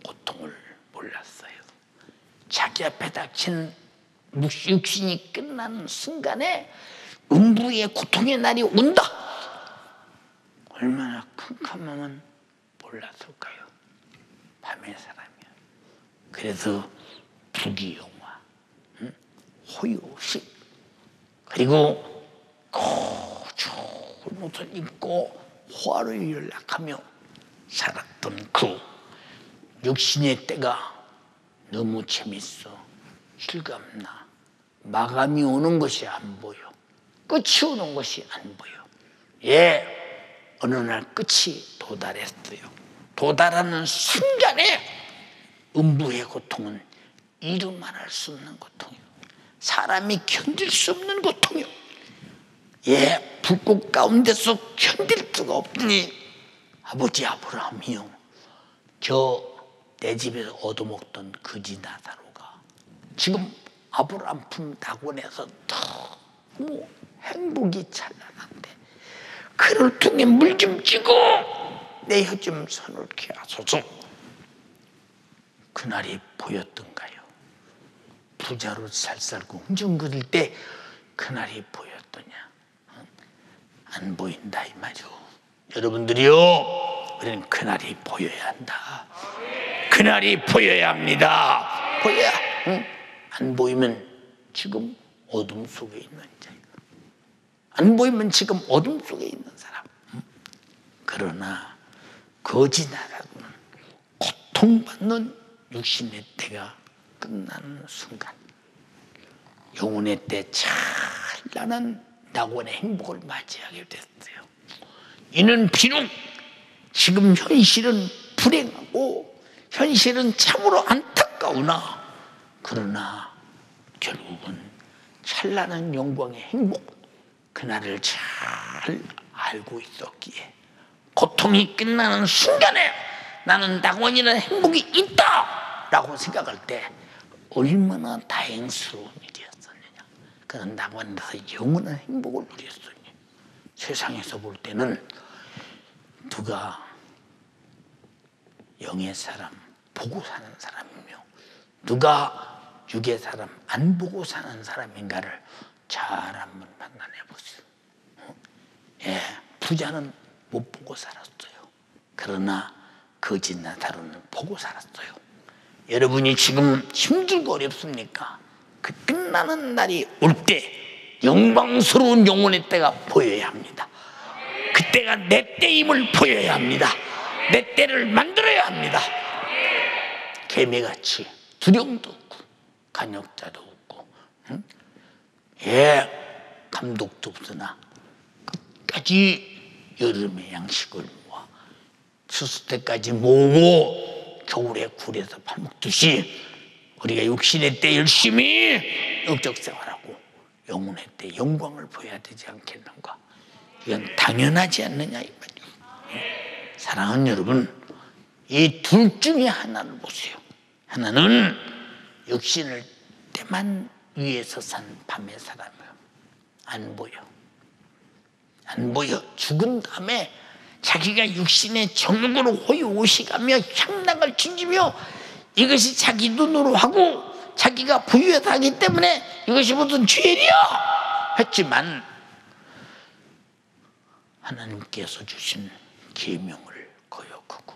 고통을 몰랐어요. 자기 앞에 닥친 육신이 끝나는 순간에 음부의 고통의 날이 온다. 얼마나 캄캄하면 몰랐을까요? 밤의 사람이야. 그래서 부귀영화, 호의호식, 그리고 좋은 옷을 입고 화를 연락하며 살았던 그 육신의 때가 너무 재밌어, 실감나, 마감이 오는 것이 안 보여, 끝이 오는 것이 안 보여. 예, 어느 날 끝이 도달했어요. 도달하는 순간에 음부의 고통은 이루 말할 수 없는 고통이요, 사람이 견딜 수 없는 고통이요. 예, 불꽃 가운데서 견딜 수가 없으니 아버지 아브라함이요, 저 내 집에서 얻어먹던 거지 나사로가 지금 아브라함 품 낙원에서 너무 행복이 찬란한데 그를 통해 물 좀 찌고 내 혀 좀 서늘케 하소서. 그날이 보였던가요? 부자로 잘 살고 흥정거릴 때 그날이 보였더냐? 안 보인다 이 말이오. 여러분들이요, 우리는 그날이 보여야 한다. 그날이 보여야 합니다. 보여야. 안 보이면 지금 어둠 속에 있는 자, 안 보이면 지금 어둠 속에 있는 사람. 그러나 거지 나라고는 고통받는 육신의 때가 끝나는 순간 영혼의 때 찬란한 낙원의 행복을 맞이하게 됐어요. 이는 비록 지금 현실은 불행하고 현실은 참으로 안타까우나 그러나 결국은 찬란한 영광의 행복, 그날을 잘 알고 있었기에 고통이 끝나는 순간에 나는 낙원이라는 행복이 있다 라고 생각할 때 얼마나 다행스러운 일이었었느냐. 그런 낙원에서 영원한 행복을 누렸으니 세상에서 볼 때는 누가 영의 사람 보고 사는 사람이며 누가 육의 사람 안 보고 사는 사람인가를 잘 한번 판단해 보세요. 예, 부자는 못 보고 살았어요. 그러나 거짓 나사로는 보고 살았어요. 여러분이 지금 힘들고 어렵습니까? 그 끝나는 날이 올 때 영광스러운 영혼의 때가 보여야 합니다. 그때가 내 때임을 보여야 합니다. 내 때를 만들어야 합니다. 개미같이 두려움도 없고 간역자도 없고 감독도 없으나 끝까지 여름에 양식을 모아 추수 때까지 모으고 겨울에 굴에서 밥 먹듯이 우리가 육신의 때 열심히 영적 생활하고 영혼의 때 영광을 보여야 되지 않겠는가? 이건 당연하지 않느냐 이 말이에요. 사랑하는 여러분, 이 둘 중에 하나를 보세요. 하나는 육신을 때만 위해서 산 밤의 사람이에요. 안 보여. 안 보여. 죽은 다음에 자기가 육신의 정욕으로 호의호식하며 향락을 즐기며 이것이 자기 눈으로 하고 자기가 부유해서 하기 때문에 이것이 무슨 죄냐 했지만 하나님께서 주신 계명을 거역하고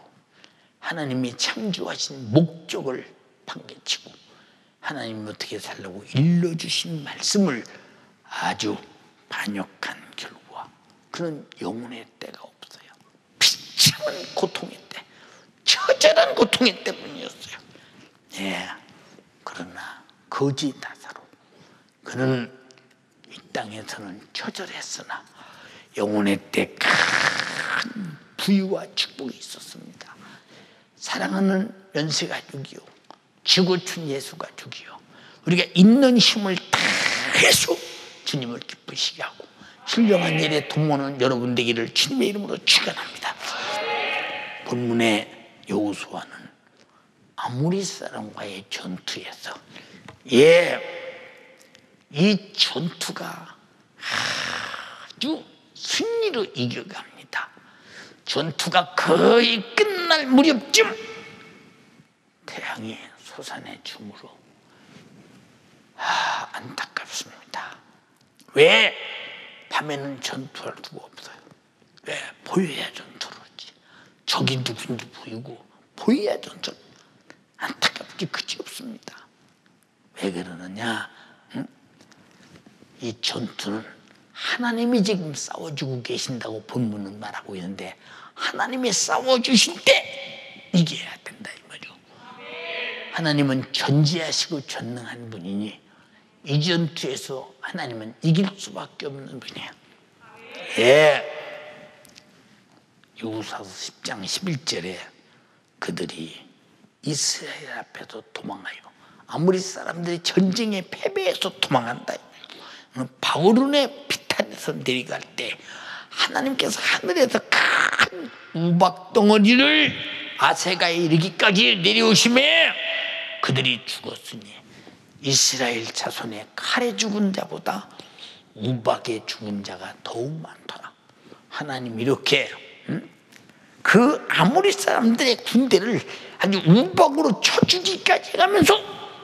하나님이 창조하신 목적을 방개치고 하나님이 어떻게 살라고 일러주신 말씀을 아주 반역한 결과 그는 영혼의 때가 없어요. 비참한 고통의 때, 처절한 고통의 때문이었어요. 예. 그러나 거지 나사로 그는 이 땅에서는 처절했으나 영혼의 때 큰 부유와 축복이 있었습니다. 사랑하는 연세가족이요, 지구촌 예수가족이요, 우리가 있는 힘을 다해서 주님을 기쁘시게 하고 훌륭한 일에 도모하는 여러분 되기를 주님의 이름으로 축원합니다. 본문의 여호수아는 아모리 사람과의 전투에서 이 전투가 아주 승리로 이겨갑니다. 전투가 거의 끝날 무렵쯤 태양이 솟아내 줌으로 안타깝습니다. 왜? 밤에는 전투할 수가 없어요. 왜? 보여야 전투를 하지. 적이 누군지 보이고 보여야 전투를. 안타깝게 그지 없습니다. 왜 그러느냐? 이 전투는 하나님이 지금 싸워주고 계신다고 본문은 말하고 있는데 하나님이 싸워주실 때 이겨야 된다 이 말이죠. 하나님은 전지하시고 전능한 분이니 이 전투에서 하나님은 이길 수밖에 없는 분이에요. 여호수아서 10장 11절에 그들이 이스라엘 앞에서 도망가요. 아무리 사람들이 전쟁에 패배해서 도망간다. 바울론의 비탄에서 내려갈 때 하나님께서 하늘에서 큰 우박 덩어리를 아세가에 이르기까지 내려오심에 그들이 죽었으니 이스라엘 자손의 칼에 죽은 자보다 우박에 죽은 자가 더욱 많더라. 하나님 이렇게 그 아모리 사람들의 군대를 아주 우박으로 쳐주기까지 가면서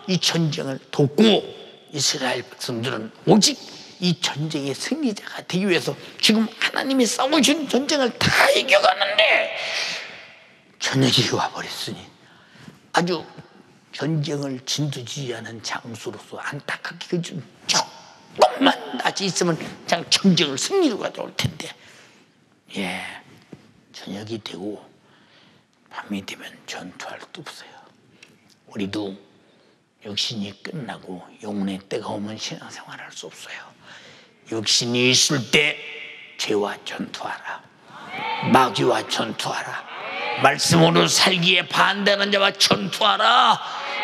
이 전쟁을 돕고 이스라엘 백성들은 오직 이 전쟁의 승리자가 되기 위해서 지금 하나님이 싸우신 전쟁을 다 이겨가는데 저녁이 와버렸으니 아주 전쟁을 진두지휘하는 장수로서 안타깝게 좀 조금만 낮이 있으면 그냥 전쟁을 승리로 가져올 텐데 저녁이 되고 밤이 되면 전투할 수 없어요. 우리도 육신이 끝나고 영혼의 때가 오면 신앙생활 할 수 없어요. 육신이 있을 때 죄와 전투하라. 마귀와 전투하라. 말씀으로 살기에 반대하는 자와 전투하라.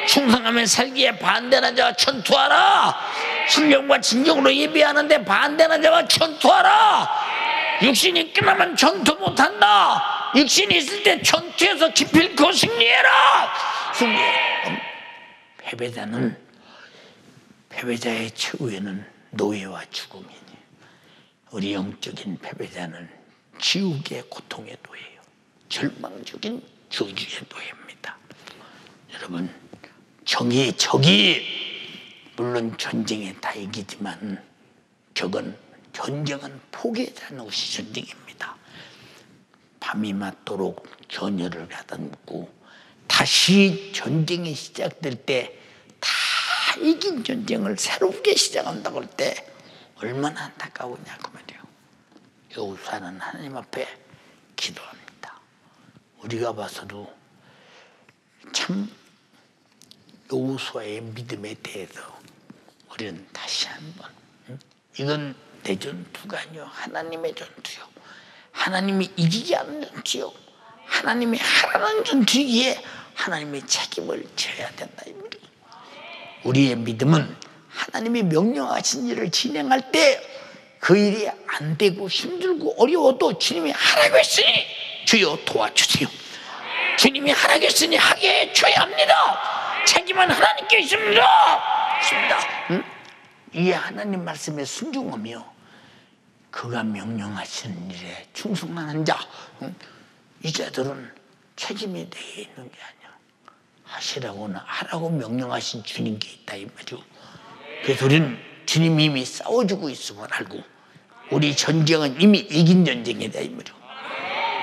충성하며 살기에 반대하는 자와 전투하라. 신령과 진정으로 예배하는데 반대하는 자와 전투하라. 육신이 끝나면 전투 못한다. 육신이 있을 때 전투에서 기필코 승리해라. 승리해. 패배자의 최후에는 노예와 죽음이니 우리 영적인 패배자는 지옥의 고통의 노예예요. 절망적인 저주의 노예입니다. 여러분, 적이 물론 전쟁에 다 이기지만 전쟁은 포기하지 않는 것이 전쟁입니다. 밤이 맞도록 전열을 가다듬고 다시 전쟁이 시작될 때 다 이긴 전쟁을 새롭게 시작한다고 할 때 얼마나 안타까우냐 그 말이에요. 여호수아는 하나님 앞에 기도합니다. 우리가 봐서도 참 여호수아의 믿음에 대해서 우리는 다시 한번 이건 내 전투가 아니요 하나님의 전투요. 하나님이 이기지 않는 전투요. 하나님이 하라는 전투이기에 하나님의 책임을 져야 된다. 우리의 믿음은 하나님이 명령하신 일을 진행할 때 그 일이 안 되고 힘들고 어려워도 주님이 하라고 했으니 주여 도와주세요. 주님이 하라고 했으니 하게 해줘야 합니다. 책임은 하나님께 있습니다. 이 하나님 말씀에 순종하며 그가 명령하시는 일에 충성하는 자, 이 자들은 책임이 내게 있는 게 아니야. 하시라고는 하라고 명령하신 주님께 있다 이 말이죠. 그래서 우리는 주님이 이미 싸워주고 있음을 알고 우리 전쟁은 이미 이긴 전쟁이다 이 말이죠.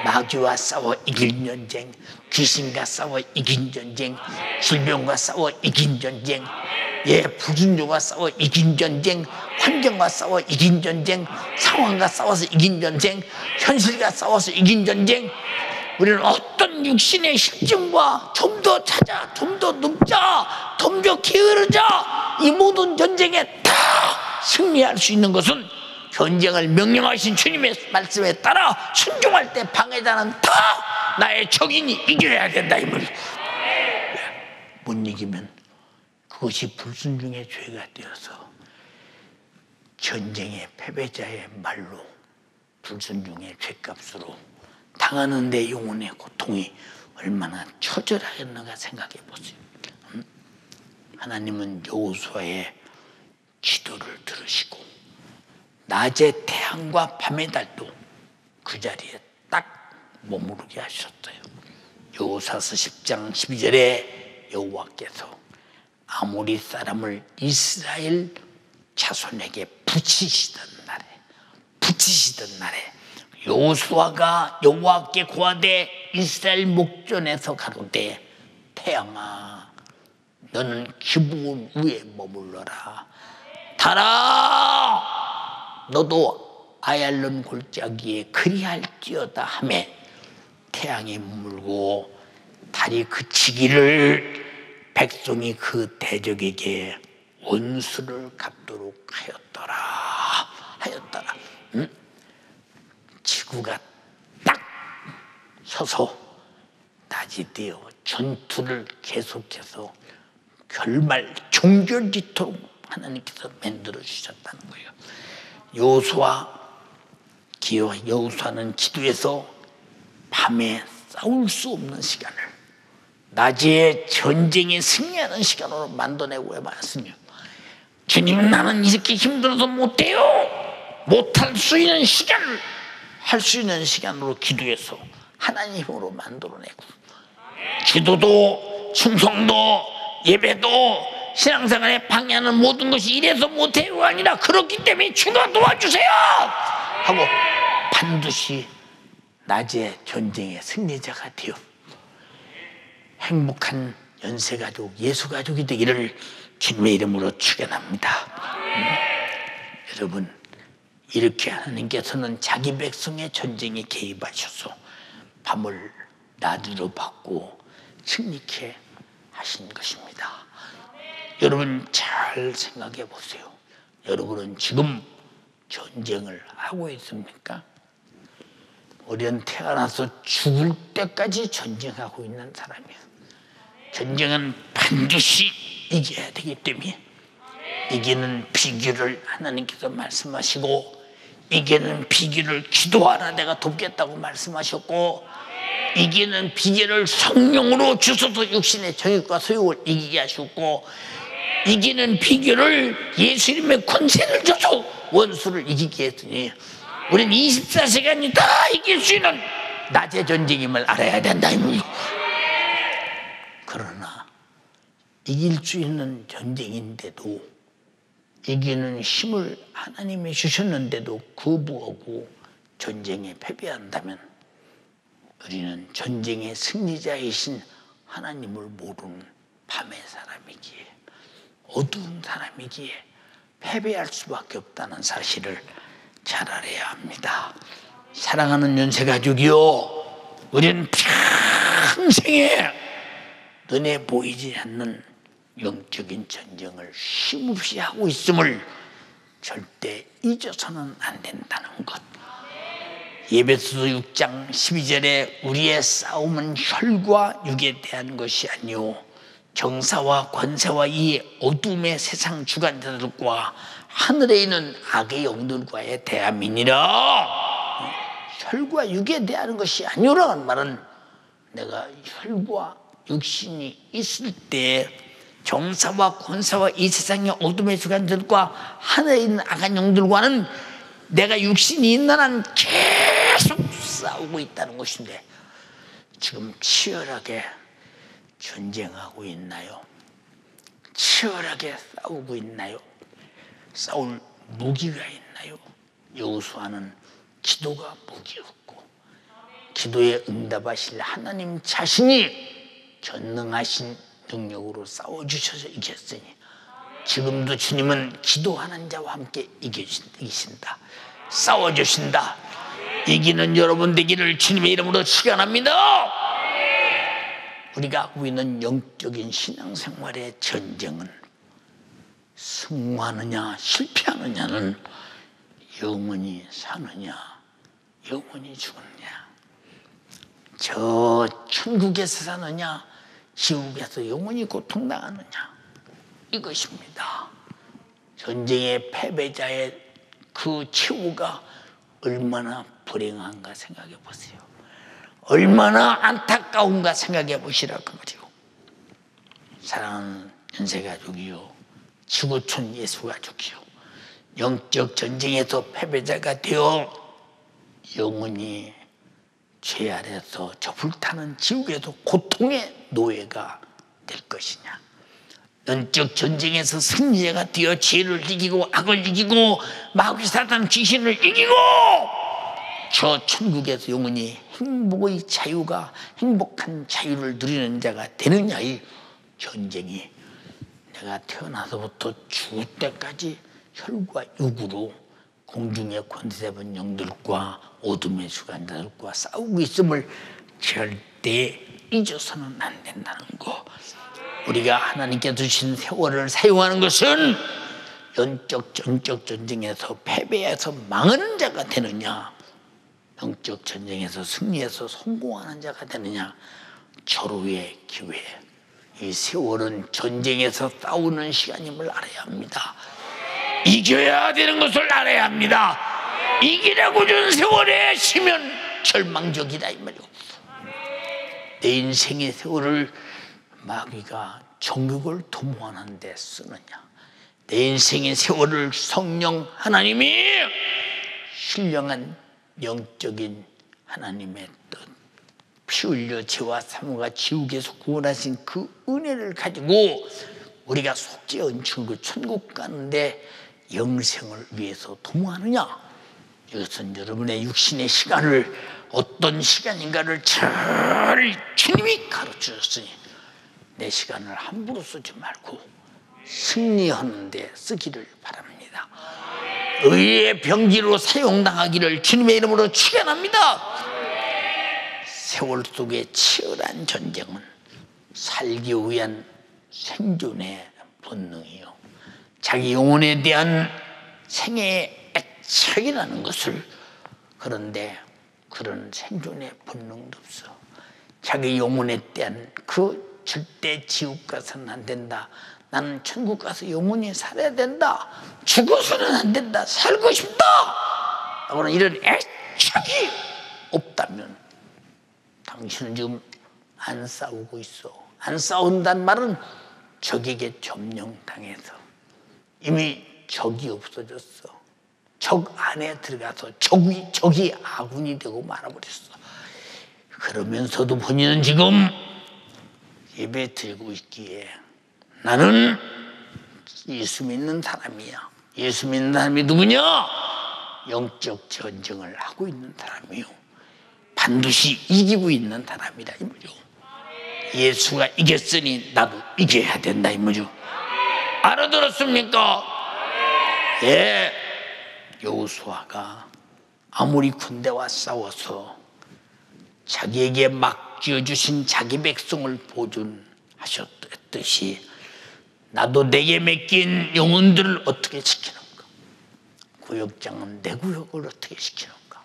마귀와 싸워 이긴 전쟁, 귀신과 싸워 이긴 전쟁, 질병과 싸워 이긴 전쟁, 불순종과 싸워 이긴 전쟁, 환경과 싸워 이긴 전쟁, 상황과 싸워서 이긴 전쟁, 현실과 싸워서 이긴 전쟁. 우리는 어떤 육신의 실증과 좀 더 찾아, 좀 더 눕자, 좀 더 게으르자, 이 모든 전쟁에 다 승리할 수 있는 것은 전쟁을 명령하신 주님의 말씀에 따라 순종할 때 방해자는 다 나의 적인이 이겨야 된다 이 말이에요. 못 이기면 그것이 불순종의 죄가 되어서 전쟁의 패배자의 말로 불순종의 죄값으로 당하는 내 영혼의 고통이 얼마나 처절하겠는가 생각해 보세요. 하나님은 여호수아의 기도를 들으시고 낮의 태양과 밤의 달도 그 자리에 딱 머무르게 하셨어요. 여호수아서 10장 12절에 여호와께서 아모리 사람을 이스라엘 자손에게 붙이시던 날에 여호수아가 여호와께 고하되 이스라엘 목전에서 가로되 태양아 너는 기브온 위에 머물러라. 달아 너도 아얄론 골짜기에 그리할지어다 하매 태양이 머물고 달이 그치기를 백성이 그 대적에게 원수를 갚도록 하였더라. 지구가 딱 서서 낮이 되어 전투를 계속해서 종결짓도록 하나님께서 만들어 주셨다는 거예요. 여호수아는 기도해서 밤에 싸울 수 없는 시간을 낮에 전쟁에 승리하는 시간으로 만들어내고 해봤으며 주님 나는 이렇게 힘들어서 못해요. 못할 수 있는 시간을 할 수 있는 시간으로 기도해서 하나님 힘으로 만들어내고 기도도 충성도 예배도 신앙생활에 방해하는 모든 것이 이래서 못해요가 아니라 그렇기 때문에 주가 도와주세요 하고 반드시 낮에 전쟁의 승리자가 되어 행복한 연세가족 예수가족이 되기를 주님의 이름으로 축원합니다. 여러분 이렇게 하나님께서는 자기 백성의 전쟁에 개입하셔서 밤을 낮으로 바꾸어 승리케 하신 것입니다. 여러분 잘 생각해 보세요. 여러분은 지금 전쟁을 하고 있습니까? 우리는 태어나서 죽을 때까지 전쟁하고 있는 사람이에요. 전쟁은 반드시 이겨야 되기 때문에 이기는 비결을 하나님께서 말씀하시고 이기는 비결을 기도하라 내가 돕겠다고 말씀하셨고 이기는 비결을 성령으로 주소서 육신의 정욕과 소욕을 이기게 하셨고, 이기는 비결을 예수님의 권세를 줘서 원수를 이기게 했으니 우린 24시간이 다 이길 수 있는 낮의 전쟁임을 알아야 된다. 그러나 이길 수 있는 전쟁인데도, 이기는 힘을 하나님이 주셨는데도 거부하고 전쟁에 패배한다면 우리는 전쟁의 승리자이신 하나님을 모르는 밤의 사람이기에, 어두운 사람이기에 패배할 수밖에 없다는 사실을 잘 알아야 합니다. 사랑하는 연세가족이요, 우리는 평생에 눈에 보이지 않는 영적인 전쟁을 쉼없이 하고 있음을 절대 잊어서는 안 된다는 것. 에베소서 6장 12절에 우리의 싸움은 혈과 육에 대한 것이 아니요 정사와 권세와 이 어둠의 세상 주관자들과 하늘에 있는 악의 영들과의 대함이니라. 혈과 육에 대한 것이 아니오라는 말은, 내가 혈과 육신이 있을 때 정사와 권세와 이 세상의 어둠의 주관자들과 하늘에 있는 악한 영들과는 내가 육신이 있는 한 계속 싸우고 있다는 것인데, 지금 치열하게 전쟁하고 있나요? 치열하게 싸우고 있나요? 싸울 무기가 있나요? 여호수아는 기도가 무기였고, 기도에 응답하실 하나님 자신이 전능하신 능력으로 싸워주셔서 이겼으니, 지금도 주님은 기도하는 자와 함께 이기신다. 싸워주신다. 이기는 여러분 되기를 주님의 이름으로 축원합니다. 우리가 하고 있는 영적인 신앙생활의 전쟁은 승리하느냐 실패하느냐는 영원히 사느냐 영원히 죽느냐, 저 천국에서 사느냐 지옥에서 영원히 고통당하느냐, 이것입니다. 전쟁의 패배자의 그 최후가 얼마나 불행한가 생각해 보세요. 얼마나 안타까운가 생각해 보시라고 말이요. 사랑하는 연세가족이요, 지구촌 예수가족이요, 영적 전쟁에서 패배자가 되어 영원히 죄 아래서 저 불타는 지옥에서 고통의 노예가 될 것이냐, 영적 전쟁에서 승리자가 되어 죄를 이기고 악을 이기고 마귀 사탄 귀신을 이기고 저 천국에서 영원히 행복의 자유가, 행복한 자유를 누리는 자가 되느냐, 이 전쟁이 내가 태어나서부터 죽을 때까지 혈과 육으로 공중의 권세자분 영들과 어둠의 주관자들과 싸우고 있음을 절대 잊어서는 안 된다는 거. 우리가 하나님께 주신 세월을 사용하는 것은 영적 전쟁에서 패배해서 망하는 자가 되느냐, 영적 전쟁에서 승리해서 성공하는 자가 되느냐, 절호의 기회. 이 세월은 전쟁에서 싸우는 시간임을 알아야 합니다. 이겨야 되는 것을 알아야 합니다. 이기라고 준 세월에 쉬면 절망적이다 이 말이오. 내 인생의 세월을 마귀가 정욕을 도모하는 데 쓰느냐, 내 인생의 세월을 성령 하나님이 신령한 영적인 하나님의 뜻, 피 흘려 죄와 사모가 지옥에서 구원하신 그 은혜를 가지고 우리가 속죄 은총을 그 천국 가는데 영생을 위해서 도모하느냐, 이것은 여러분의 육신의 시간을 어떤 시간인가를 잘 주님이 가르쳐줬으니 내 시간을 함부로 쓰지 말고 승리하는 데 쓰기를 바랍니다. 의의 병기로 사용당하기를 주님의 이름으로 축원합니다. 세월 속의 치열한 전쟁은 살기 위한 생존의 본능이요, 자기 영혼에 대한 생애의 애착이라는 것을, 그런데 그런 생존의 본능도 없어. 자기 영혼에 대한 그 절대 지옥 가서는 안 된다, 나는 천국 가서 영원히 살아야 된다, 죽어서는 안 된다, 살고 싶다, 그런 이런 애착이 없다면 당신은 지금 안 싸우고 있어. 안 싸운다는 말은 적에게 점령당해서 이미 적이 없어졌어. 적 안에 들어가서 적이 아군이 되고 말아버렸어. 그러면서도 본인은 지금 예배 드리고 있기에 나는 예수 믿는 사람이야. 예수 믿는 사람이 누구냐? 영적 전쟁을 하고 있는 사람이요. 반드시 이기고 있는 사람이다 이 말이죠. 예수가 이겼으니 나도 이겨야 된다 이 말이죠. 알아들었습니까? 예. 여호수아가 아모리 군대와 싸워서 자기에게 맡겨주신 자기 백성을 보존하셨듯이 나도 내게 맡긴 영혼들을 어떻게 지키는가? 구역장은 내 구역을 어떻게 지키는가?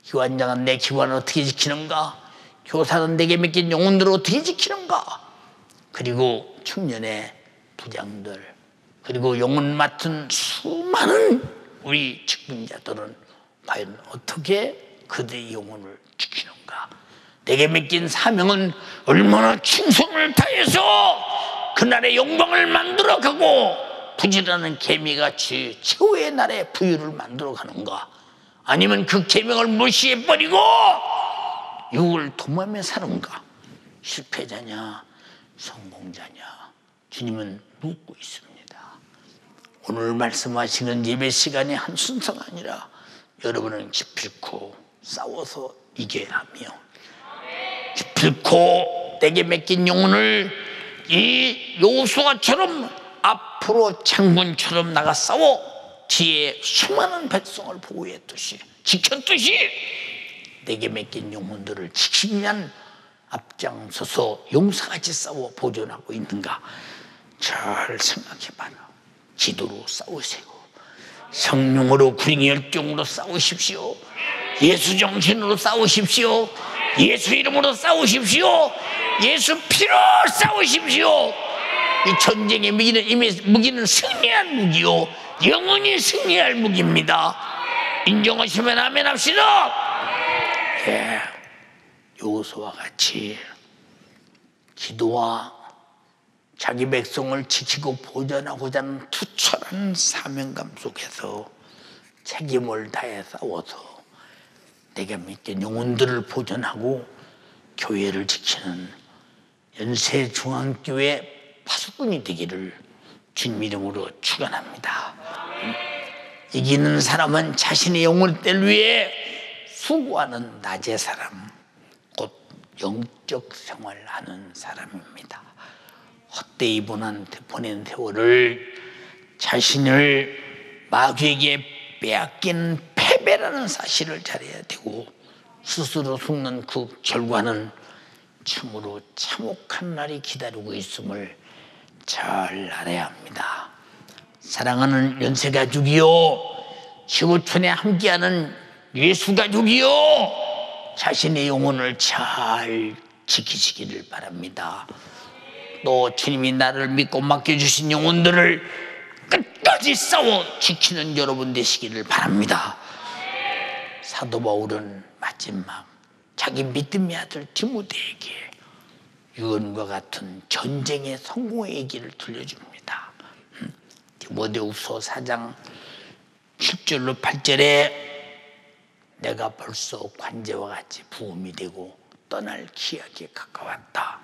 기관장은 내 기관을 어떻게 지키는가? 교사는 내게 맡긴 영혼들을 어떻게 지키는가? 그리고 청년의 부장들, 그리고 영혼 맡은 수많은 우리 직분자들은 과연 어떻게 그들의 영혼을 지키는가? 내게 맡긴 사명은 얼마나 충성을 다해서 그날의 영광을 만들어가고 부지런한 개미같이 최후의 날의 부유를 만들어가는가? 아니면 그 계명을 무시해버리고 육을 도모하며 사는가? 실패자냐 성공자냐? 주님은 묻고 있습니다. 오늘 말씀하시는 예배 시간이 한 순서가 아니라 여러분은 기필코 싸워서 이겨야 하며 기필코 내게 맡긴 영혼을 이 여호수아처럼 앞으로 장군처럼 나가 싸워 뒤에 수많은 백성을 보호했듯이 지켰듯이 내게 맡긴 영혼들을 지키기 위한 앞장서서 용사같이 싸워 보존하고 있는가? 잘 생각해봐라. 기도로 싸우세요. 성령으로 구령의 열정으로 싸우십시오. 예수 정신으로 싸우십시오. 예수 이름으로 싸우십시오. 예수 피로 싸우십시오. 이 전쟁의 무기는 승리한 무기요, 영원히 승리할 무기입니다. 인정하시면 아멘 합시다. 예, 여호수아와 같이 기도와 자기 백성을 지키고 보존하고자 하는 투철한 사명감 속에서 책임을 다해 싸워서 내가 믿긴 영혼들을 보존하고 교회를 지키는 연세중앙교회 파수꾼이 되기를 주님 이름으로 축원합니다. 이기는 사람은 자신의 영혼을 위해 수고하는 낮의 사람, 곧 영적 생활하는 사람입니다. 헛되이 보낸 세월을 자신을 마귀에게 빼앗긴 패배라는 사실을 잘해야 되고 스스로 죽는 그 결과는 참으로 참혹한 날이 기다리고 있음을 잘 알아야 합니다. 사랑하는 연세가족이요, 지구촌에 함께하는 예수가족이요, 자신의 영혼을 잘 지키시기를 바랍니다. 또 주님이 나를 믿고 맡겨주신 영혼들을 끝까지 싸워 지키는 여러분 되시기를 바랍니다. 사도 바울은 마지막 자기 믿음의 아들 디모데에게 유언과 같은 전쟁의 성공의 얘기를 들려줍니다. 디모데후서 4장 7절로 8절에 내가 벌써 관제와 같이 부음이 되고 떠날 기약에 가까웠다.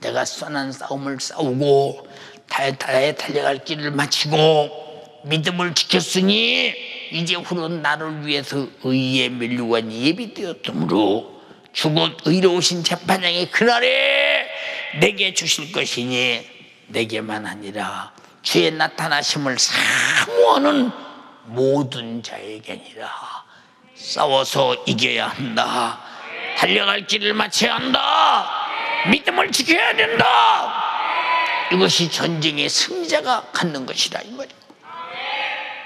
내가 선한 싸움을 싸우고 다해 달려갈 길을 마치고 믿음을 지켰으니 이제 후로는 나를 위해서 의의 면류관이 예비되었으므로 주곧 의로우신 재판장이 그날에 내게 주실 것이니 내게만 아니라 주의 나타나심을 사모하는 모든 자에게니라. 싸워서 이겨야 한다. 달려갈 길을 마쳐야 한다. 믿음을 지켜야 된다. 이것이 전쟁의 승자가 갖는 것이다 이 말이야.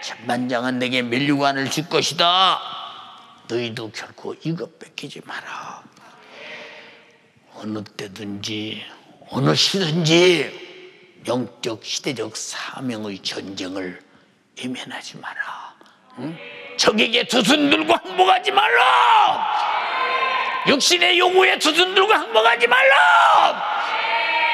재판장은 내게 면류관을 줄 것이다. 너희도 결코 이것 뺏기지 마라. 어느 때든지 어느 시든지 영적 시대적 사명의 전쟁을 외면하지 마라. 응? 적에게 두 손 들고 항복하지 말라. 육신의 요구에 두 손 들고 항복하지 말라.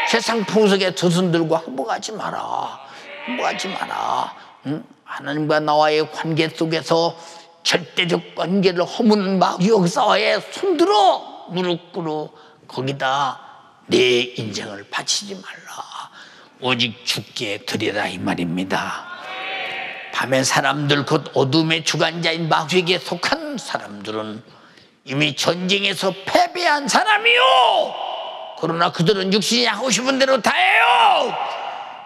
세상 풍속에 두 손 들고 항복하지 마라. 항복하지 마라. 응? 하나님과 나와의 관계 속에서 절대적 관계를 허무는 마귀 역사에 손들어 무릎 꿇어 거기다 내 인생을 바치지 말라. 오직 주께 드리라 이 말입니다. 밤의 사람들 곧 어둠의 주관자인 마귀에게 속한 사람들은 이미 전쟁에서 패배한 사람이요. 그러나 그들은 육신이 하고 싶은 대로 다 해요.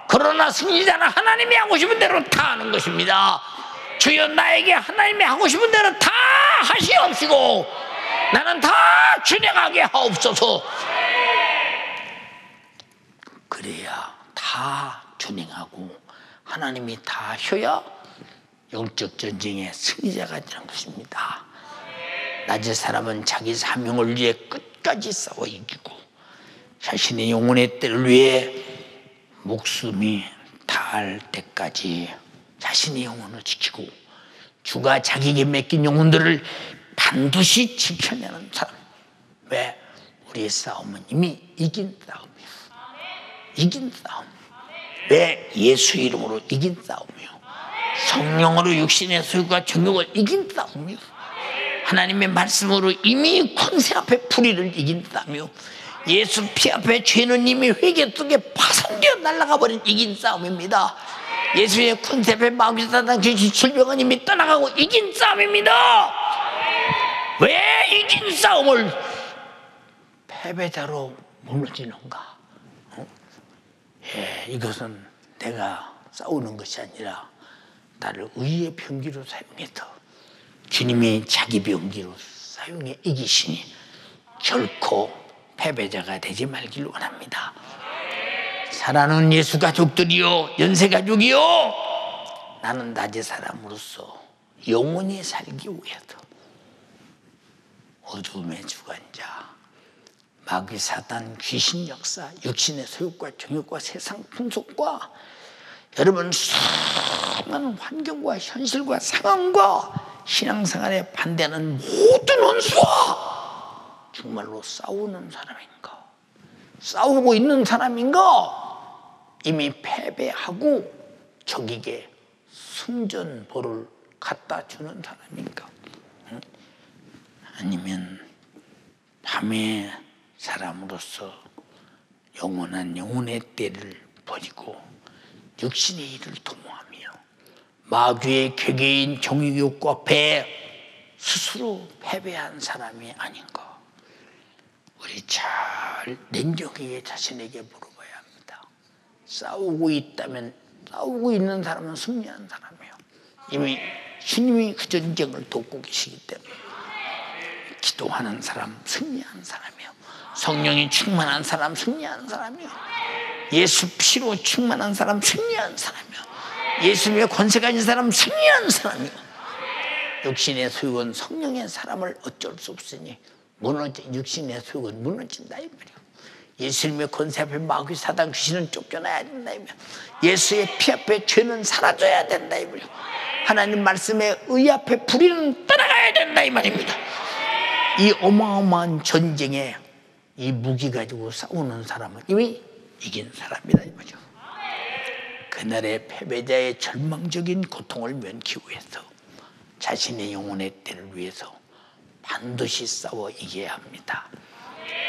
그러나 승리자는 하나님이 하고 싶은 대로 다 하는 것입니다. 주여 나에게 하나님이 하고 싶은 대로 다 하시옵시고 나는 다 준행하게 하옵소서. 그래야 다 준행하고 하나님이 다 하셔야 영적 전쟁의 승리자가 되는 것입니다. 낮의 사람은 자기 사명을 위해 끝까지 싸워 이기고 자신의 영혼의 때를 위해 목숨이 닿을 때까지 자신의 영혼을 지키고 주가 자기에게 맡긴 영혼들을 반드시 지켜내는 사람. 왜? 우리의 싸움은 이미 이긴 싸움이에요. 이긴 싸움. 왜? 예수 이름으로 이긴 싸움이요. 성령으로 육신의 소유과 정욕을 이긴 싸움이요. 하나님의 말씀으로 이미 권세 앞에 불의를 이긴 싸움이요. 예수 피 앞에 죄는 이미 회개 속에 파손되어 날아가 버린 이긴 싸움입니다. 예수의 권세 앞에 마귀 사단 귀신 질병은 이미 떠나가고 이긴 싸움입니다. 왜 이긴 싸움을 패배자로 무너지는가? 이것은 내가 싸우는 것이 아니라 나를 의의 병기로 사용해서 주님이 자기 병기로 사용해 이기시니 결코 패배자가 되지 말길 원합니다. 사랑하는 예수 가족들이요, 연세 가족이요, 나는 낮의 사람으로서 영원히 살기 위해서 어둠의 주관자 마귀 사단 귀신 역사 육신의 소욕과 정욕과 세상 풍속과 여러분 수많은 환경과 현실과 상황과 신앙생활에 반대하는 모든 원수와 정말로 싸우는 사람인가? 싸우고 있는 사람인가? 이미 패배하고 적에게 승전보를 갖다 주는 사람인가? 아니면 밤의 사람으로서 영원한 영혼의 때를 버리고 육신의 일을 도모하며 마귀의 괴계인 정욕욕구 앞에 스스로 패배한 사람이 아닌가? 우리 잘 냉정하게 자신에게 물어봐야 합니다. 싸우고 있다면 싸우고 있는 사람은 승리한 사람이에요. 이미 주님이 그 전쟁을 돕고 계시기 때문에 기도하는 사람 승리한 사람이에요. 성령이 충만한 사람 승리한 사람이에요. 예수 피로 충만한 사람 승리한 사람이에요. 예수님의 권세가 있는 사람 승리한 사람이에요. 육신의 소욕은 성령의 사람을 어쩔 수 없으니 육신의 소욕은 무너진다 이 말이에요. 예수님의 권세 앞에 마귀 사단 귀신은 쫓겨나야 된다 이 말이에요. 예수의 피 앞에 죄는 사라져야 된다 이 말이에요. 하나님 말씀의 의 앞에 불의는 떠나가야 된다 이 말입니다. 이 어마어마한 전쟁에 이 무기 가지고 싸우는 사람은 이미 이긴 사람이다 이 말이죠. 그날의 패배자의 절망적인 고통을 면하기 위해서 자신의 영혼의 때를 위해서 반드시 싸워 이겨야 합니다.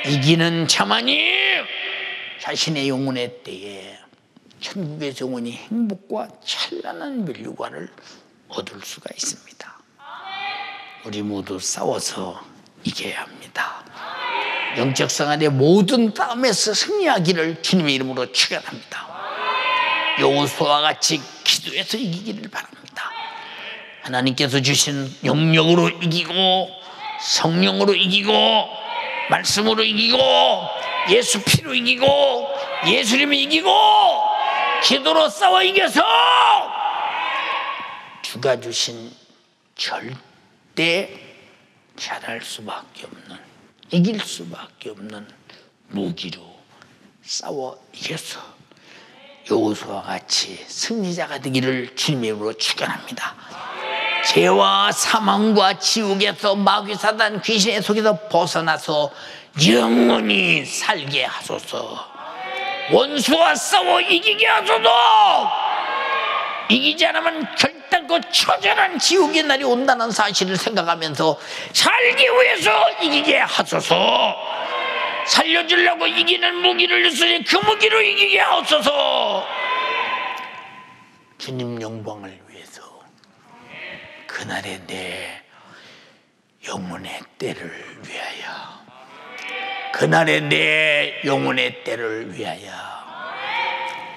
이기는 자만이 자신의 영혼의 때에 천국의 영원히 행복과 찬란한 면류관을 얻을 수가 있습니다. 우리 모두 싸워서 이겨야 합니다. 영적 생활의 모든 싸움에서 승리하기를 주님의 이름으로 축원합니다. 여호수아와 같이 기도해서 이기기를 바랍니다. 하나님께서 주신 영력으로 이기고 성령으로 이기고 말씀으로 이기고 예수 피로 이기고 예수님이 이기고 기도로 싸워 이겨서 주가 주신 절대 잘할 수밖에 없는 이길 수밖에 없는 무기로 싸워 이겨서 여호수아와 같이 승리자가 되기를 주님의 이름으로 축원합니다. 죄와 사망과 지옥에서 마귀 사단 귀신의 속에서 벗어나서 영원히 살게 하소서. 원수와 싸워 이기게 하소서. 이기지 않으면 결단코 처절한 지옥의 날이 온다는 사실을 생각하면서 살기 위해서 이기게 하소서. 살려주려고 이기는 무기를 주시니 그 무기로 이기게 하소서. 주님 영광을 위해서 그날의 내 영혼의 때를 위하여, 그날의 내 영혼의 때를 위하여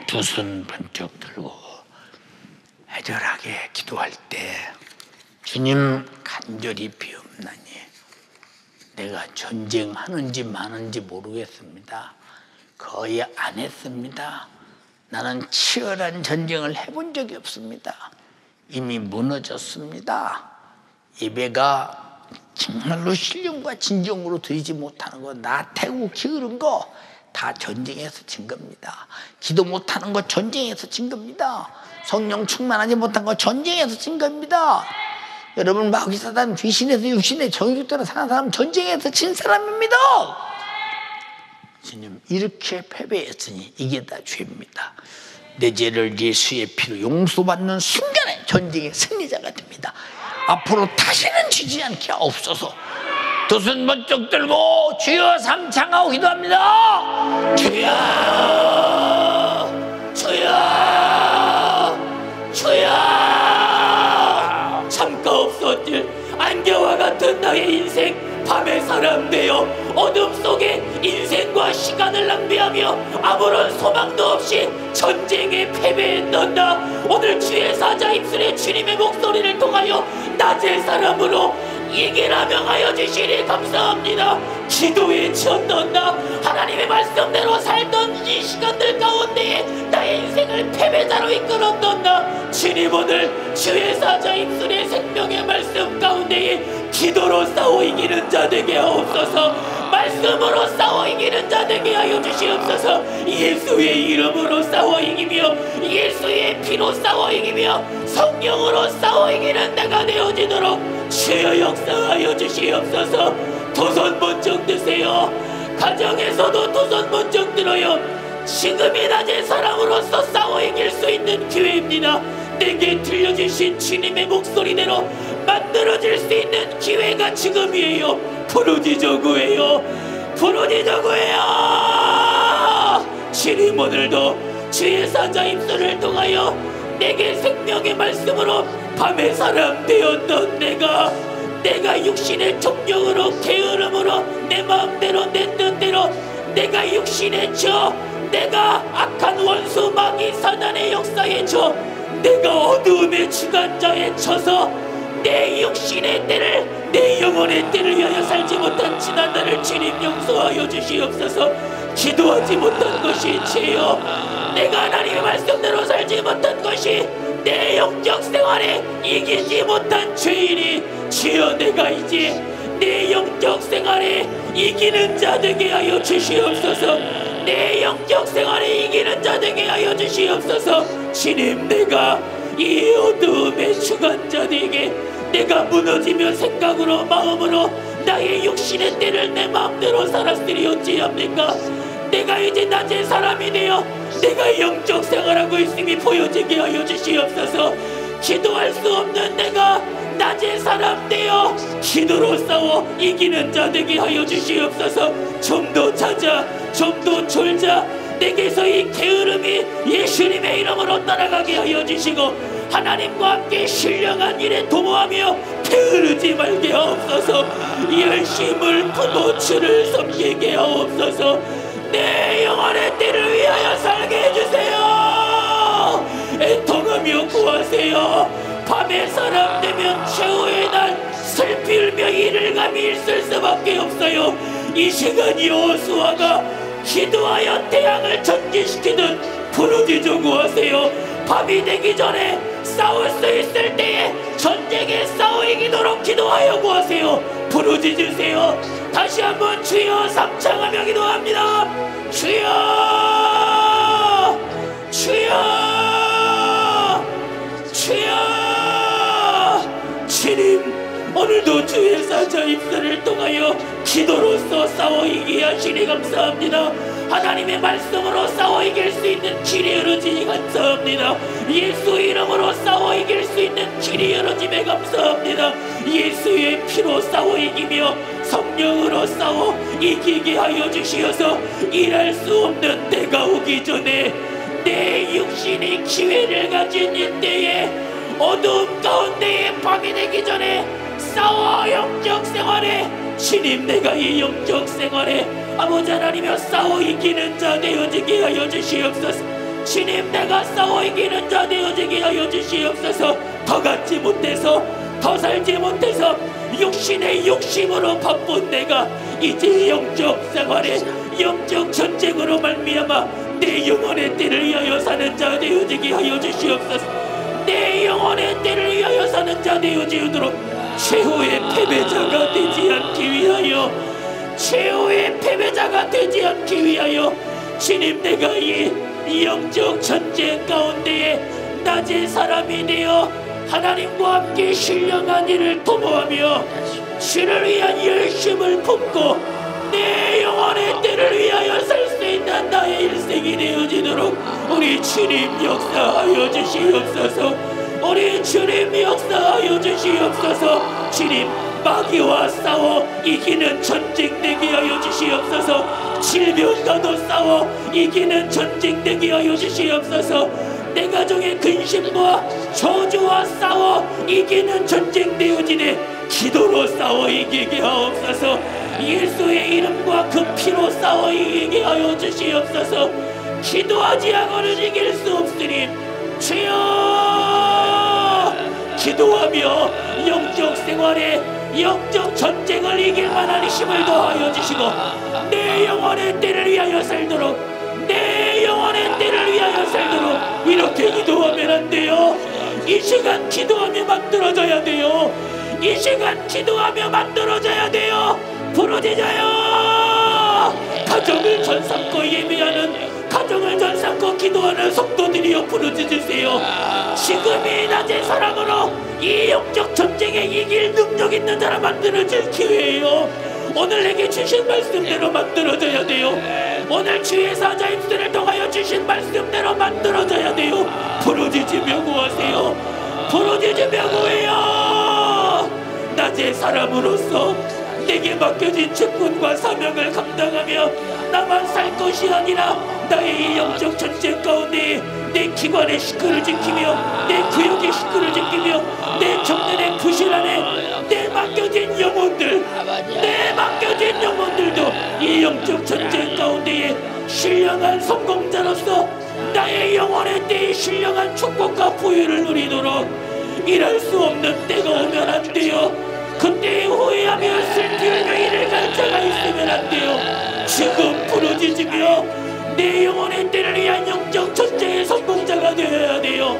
두 손 번쩍 들고 애절하게 기도할 때, 주님 간절히 비옵나니 내가 전쟁하는지 마는지 모르겠습니다. 거의 안 했습니다. 나는 치열한 전쟁을 해본 적이 없습니다. 이미 무너졌습니다. 예배가 정말로 신령과 진정으로 드리지 못하는 거, 나 태우고 기울은 거 다 전쟁에서 진 겁니다. 기도 못하는 거 전쟁에서 진 겁니다. 성령 충만하지 못한 거 전쟁에서 진 겁니다. 여러분, 마귀 사단 귀신에서 육신의 정욕대로 사는 사람 전쟁에서 진 사람입니다. 주님, 이렇게 패배했으니 이게 다 죄입니다. 내 죄를 예수의 피로 용서받는 순간에 전쟁의 승리자가 됩니다. 앞으로 다시는 지지 않게 하옵소서. 두 손 번쩍 들고 주여 삼창하고 기도합니다. 주여, 주여, 주여. 참가 없었길 안개와 같은 나의 인생, 밤의 사람 되어 어둠 속에 인생과 시간을 낭비하며 아무런 소망도 없이 전쟁에 패배했던 나, 오늘 주의 사자 입술에 주님의 목소리를 통하여 낮의 사람으로 이기라 명하여 주시니 감사합니다. 기도에 지었던 나, 하나님의 말씀대로 살던 이 시간들 가운데에 나의 인생을 패배자로 이끌었던 나, 주님 오늘 주의 사자 입술의 생명의 말씀 가운데에 기도로 싸워 이기는 자 되게 하옵소서. 말씀으로 싸워 이기는 자 되게 하여 주시옵소서. 예수의 이름으로 싸워 이기며 예수의 피로 싸워 이기며 성령으로 싸워 이기는 내가 되어지도록 주여 역사하여 주시옵소서. 두 손 번쩍 드세요. 가정에서도 두 손 번쩍 들어요. 지금이 낮의 사람으로서 싸워 이길 수 있는 기회입니다. 내게 들려주신 주님의 목소리대로 만들어질 수 있는 기회가 지금이에요. 부르짖어 구해요. 부르짖어 구해요. 주님 오늘도 주의 사자 입술을 통하여 내게 생명의 말씀으로 밤의 사람 되었던 내가 육신의 정욕으로 게으름으로 내 마음대로 내 뜻대로 내가 육신의 저, 내가 악한 원수 마귀 사단의 역사에 저, 내가 어두움의 주관자에 쳐서 내 육신의 때를, 내 영혼의 때를 위하여 살지 못한 지난날을 주님 용서하여 주시옵소서. 기도하지 못한 것이 죄요, 내가 하나님의 말씀대로 살지 못한 것이 내 영적 생활에 이기지 못한 죄인이, 주여 내가 이제 내 영적 생활에 이기는 자 되게 하여 주시옵소서. 내 영적 생활에 이기는 자 되게 하여 주시옵소서. 주님, 내가 이 어두움의 주관자들에게 내가 무너지며 생각으로 마음으로 나의 육신의 때를 내 마음대로 살았으리 어찌합니까? 내가 이제 낮의 사람이 되어 내가 영적 생활하고 있음이 보여지게 하여 주시옵소서. 기도할 수 없는 내가 낮의 사람 되어 기도로 싸워 이기는 자 되게 하여 주시옵소서. 좀 더 찾아, 좀 더 졸자. 내게서 이 게으름이 예수님의 이름으로 따라가게 하여 주시고 하나님과 함께 신령한 일에 도모하며 게으르지 말게 하옵소서. 열심을 부모 주를 섬기게 하옵소서. 내 영혼의 때를 위하여 살게 해주세요. 애통하며 구하세요. 밤의 사람 되면 최후의 날 슬피 울며 이를 감히 있을 수밖에 없어요. 이 시간 여호수아가 기도하여 태양을 전기시키듯 부르짖어 구하세요. 밤이 되기 전에 싸울 수 있을 때에 전쟁에 싸워 이기도록 기도하여 구하세요. 부르짖으세요. 다시 한번 주여 삼창하며 기도합니다. 주여, 주여, 주여. 주님, 오늘도 주의 사자 입술을 통하여 기도로서 싸워 이기게 하시니 감사합니다. 하나님의 말씀으로 싸워 이길 수 있는 길이 열어지니 감사합니다. 예수 이름으로 싸워 이길 수 있는 길이 열어짐에 감사합니다. 예수의 피로 싸워 이기며 성령으로 싸워 이기게 하여 주시어서 일할 수 없는 때가 오기 전에 내 육신이 기회를 가진 이때에 어두움 가운데에 밤이 되기 전에 싸워 영적 생활에 주님, 내가 이 영적 생활에 아버지 하나님여 싸워 이기는 자 되어지게 하여 주시옵소서. 주님, 내가 싸워 이기는 자 되어지게 하여 주시옵소서. 더 갖지 못해서 더 살지 못해서 육신의 욕심으로 바쁜 내가 이제 영적 생활에 영적 전쟁으로 말미암아 내 영혼의 때를 위하여 사는 자 되어지게 하여 주시옵소서. 내 영혼의 때를 위하여 사는 자 되어지도록 최후의 패배자가 되지 않기 위하여, 최후의 패배자가 되지 않기 위하여 주님, 내가 이 영적 전쟁 가운데에 낮은 사람이 되어 하나님과 함께 신령한 일을 도모하며 주를 위한 열심을 품고 내 영혼의 때를 위하여 살 수 있는 나의 일생이 되어지도록 우리 주님 역사하여 주시옵소서. 우리 주님 역사하여 주시옵소서. 주님, 마귀와 싸워 이기는 전쟁 되게 하여 주시옵소서. 질병과도 싸워 이기는 전쟁 되게 하여 주시옵소서. 내 가정의 근심과 저주와 싸워 이기는 전쟁 되어지네 기도로 싸워 이기게 하옵소서. 예수의 이름과 그 피로 싸워 이기게 하여 주시옵소서. 기도하지 않고는 이길 수 없으니 주여, 기도하며 영적 생활에 영적 전쟁을 이길 만한 힘을 더하여 주시고 내 영혼의 때를 위하여 살도록, 내 영혼의 때를 위하여 살도록 이렇게 기도하면 안 돼요. 이 시간 기도하며 만들어져야 돼요. 이 시간 기도하며 만들어져야 돼요. 부르짖어요. 가정을 전삼고 예배하는, 가정을 전삼고 기도하는 성도들이여 부르짖으세요. 지금이 낮의 사랑으로 이 영적 전쟁에 이길 능력 있는 자라 만들어질 기회예요. 오늘 내게 주신 말씀대로 만들어져야 돼요. 오늘 주의 사자 입술을 통하여 주신 말씀대로 만들어져야 돼요. 부르짖으며 구하세요. 부르짖으며 구해요. 낮의 사람으로서 내게 맡겨진 직분과 사명을 감당하며 나만 살 것이 아니라 나의 이 영적 전쟁 가운데 내 기관의 식구를 지키며 내 구역의 식구를 지키며 내 정면의 부실 안에 내 맡겨진 영혼들, 내 맡겨진 영혼들도 이 영적 전쟁 가운데에 신령한 성공자로서 나의 영혼의 때에 신령한 축복과 부유를 누리도록 일할 수 없는 때가 오면 안 돼요. 그때 후회하며 슬피며 이를 갈 자가 있으면 안 돼요. 지금 부르짖으며 내 영혼의 때를 위한 영적 전쟁의 성공자가 되어야 돼요.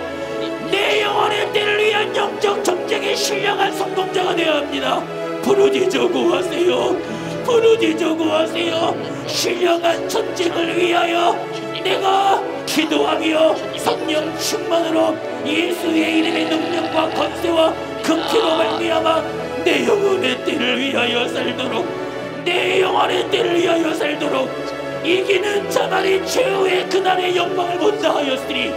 내 영혼의 때를 위한 영적 전쟁의 신령한 성공자가 되어야 합니다. 부르짖어 구하세요. 부르짖어 구하세요. 신령한 전쟁을 위하여 내가 기도하며 성령 충만으로 예수의 이름의 능력과 권세와 그 피로 말미암아 내 영혼의 때를 위하여 살도록, 내 영혼의 때를 위하여 살도록 이기는 자만이 최후의 그날의 영광을 본다 하였으니,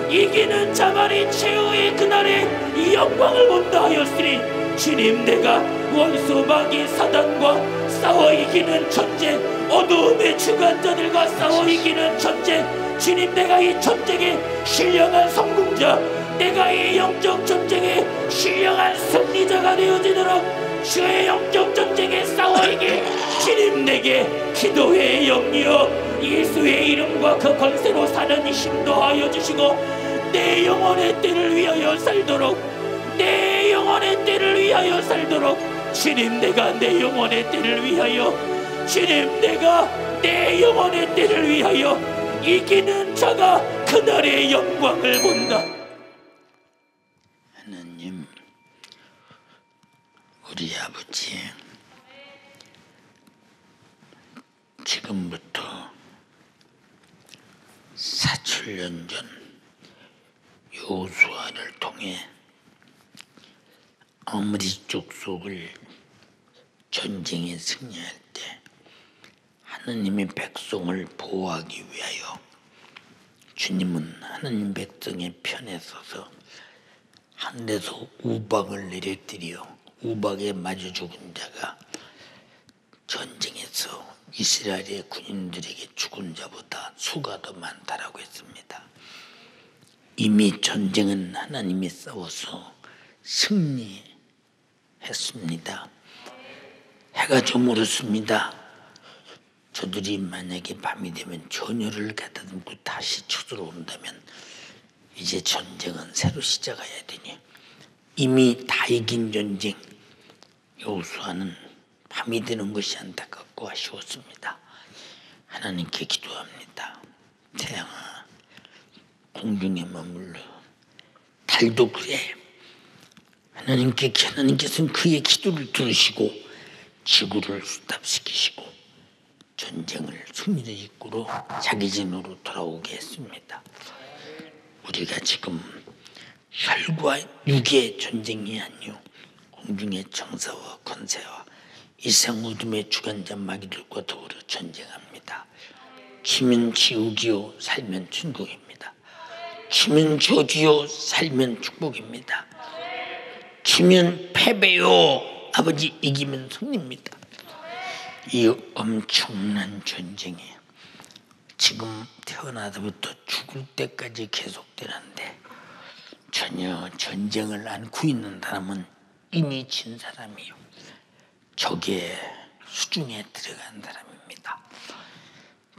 이기는 자만이 최후의 그날의 이 영광을 본다 하였으니 주님, 내가 원수 마귀 사단과 싸워 이기는 전쟁, 어두움의 주관자들과 싸워 이기는 전쟁, 주님, 내가 이 전쟁의 신령한 성공자, 내가 이 영적 전쟁의 신령한 승리자가 되어지도록 주의 영적 전쟁에 싸워 이길 주님, 내게 기도의 영이여 예수의 이름과 그 권세로 사는 이 힘도 하여 주시고 내 영혼의 때를 위하여 살도록, 내 영혼의 때를 위하여 살도록 주님, 내가 내 영혼의 때를 위하여, 주님, 내가 내 영혼의 때를 위하여 이기는 자가 그날의 영광을 본다. 하나님, 우리 아버지, 지금부터 4,7년 전 여호수아를 통해 아무리 족속을 전쟁에 승리할 때 하느님의 백성을 보호하기 위하여 주님은 하느님 백성의 편에 서서 하늘에서 우박을 내려뜨려 우박에 맞아 죽은 자가 전쟁에서 이스라엘의 군인들에게 죽은 자보다 수가 더 많다라고 했습니다. 이미 전쟁은 하나님이 싸워서 승리했습니다. 해가 저물었습니다. 저들이 만약에 밤이 되면 전열을 가다듬고 다시 쳐들어온다면 이제 전쟁은 새로 시작해야 되니 이미 다 이긴 전쟁 여호수아는 밤이 되는 것이 안타깝고 아쉬웠습니다. 하나님께 기도합니다. 태양아 공중에 머물러 달도 그래. 하나님께서는 그의 기도를 들으시고 지구를 수답시키시고 전쟁을 승리를 이끌어 자기 진으로 돌아오게 했습니다. 우리가 지금 혈과 육의 전쟁이 아니요 공중의 정사와 권세와 이상 어둠의 주관자 마귀들과 더불어 전쟁합니다. 지면 지옥이요 살면 천국입니다. 지면 저주요 살면 축복입니다. 지면 패배요 아버지 이기면 승리입니다. 이 엄청난 전쟁이 지금 태어나서부터 죽을 때까지 계속되는데 전혀 전쟁을 안고 있는 사람은 이미 진 사람이요 적의 수중에 들어간 사람입니다.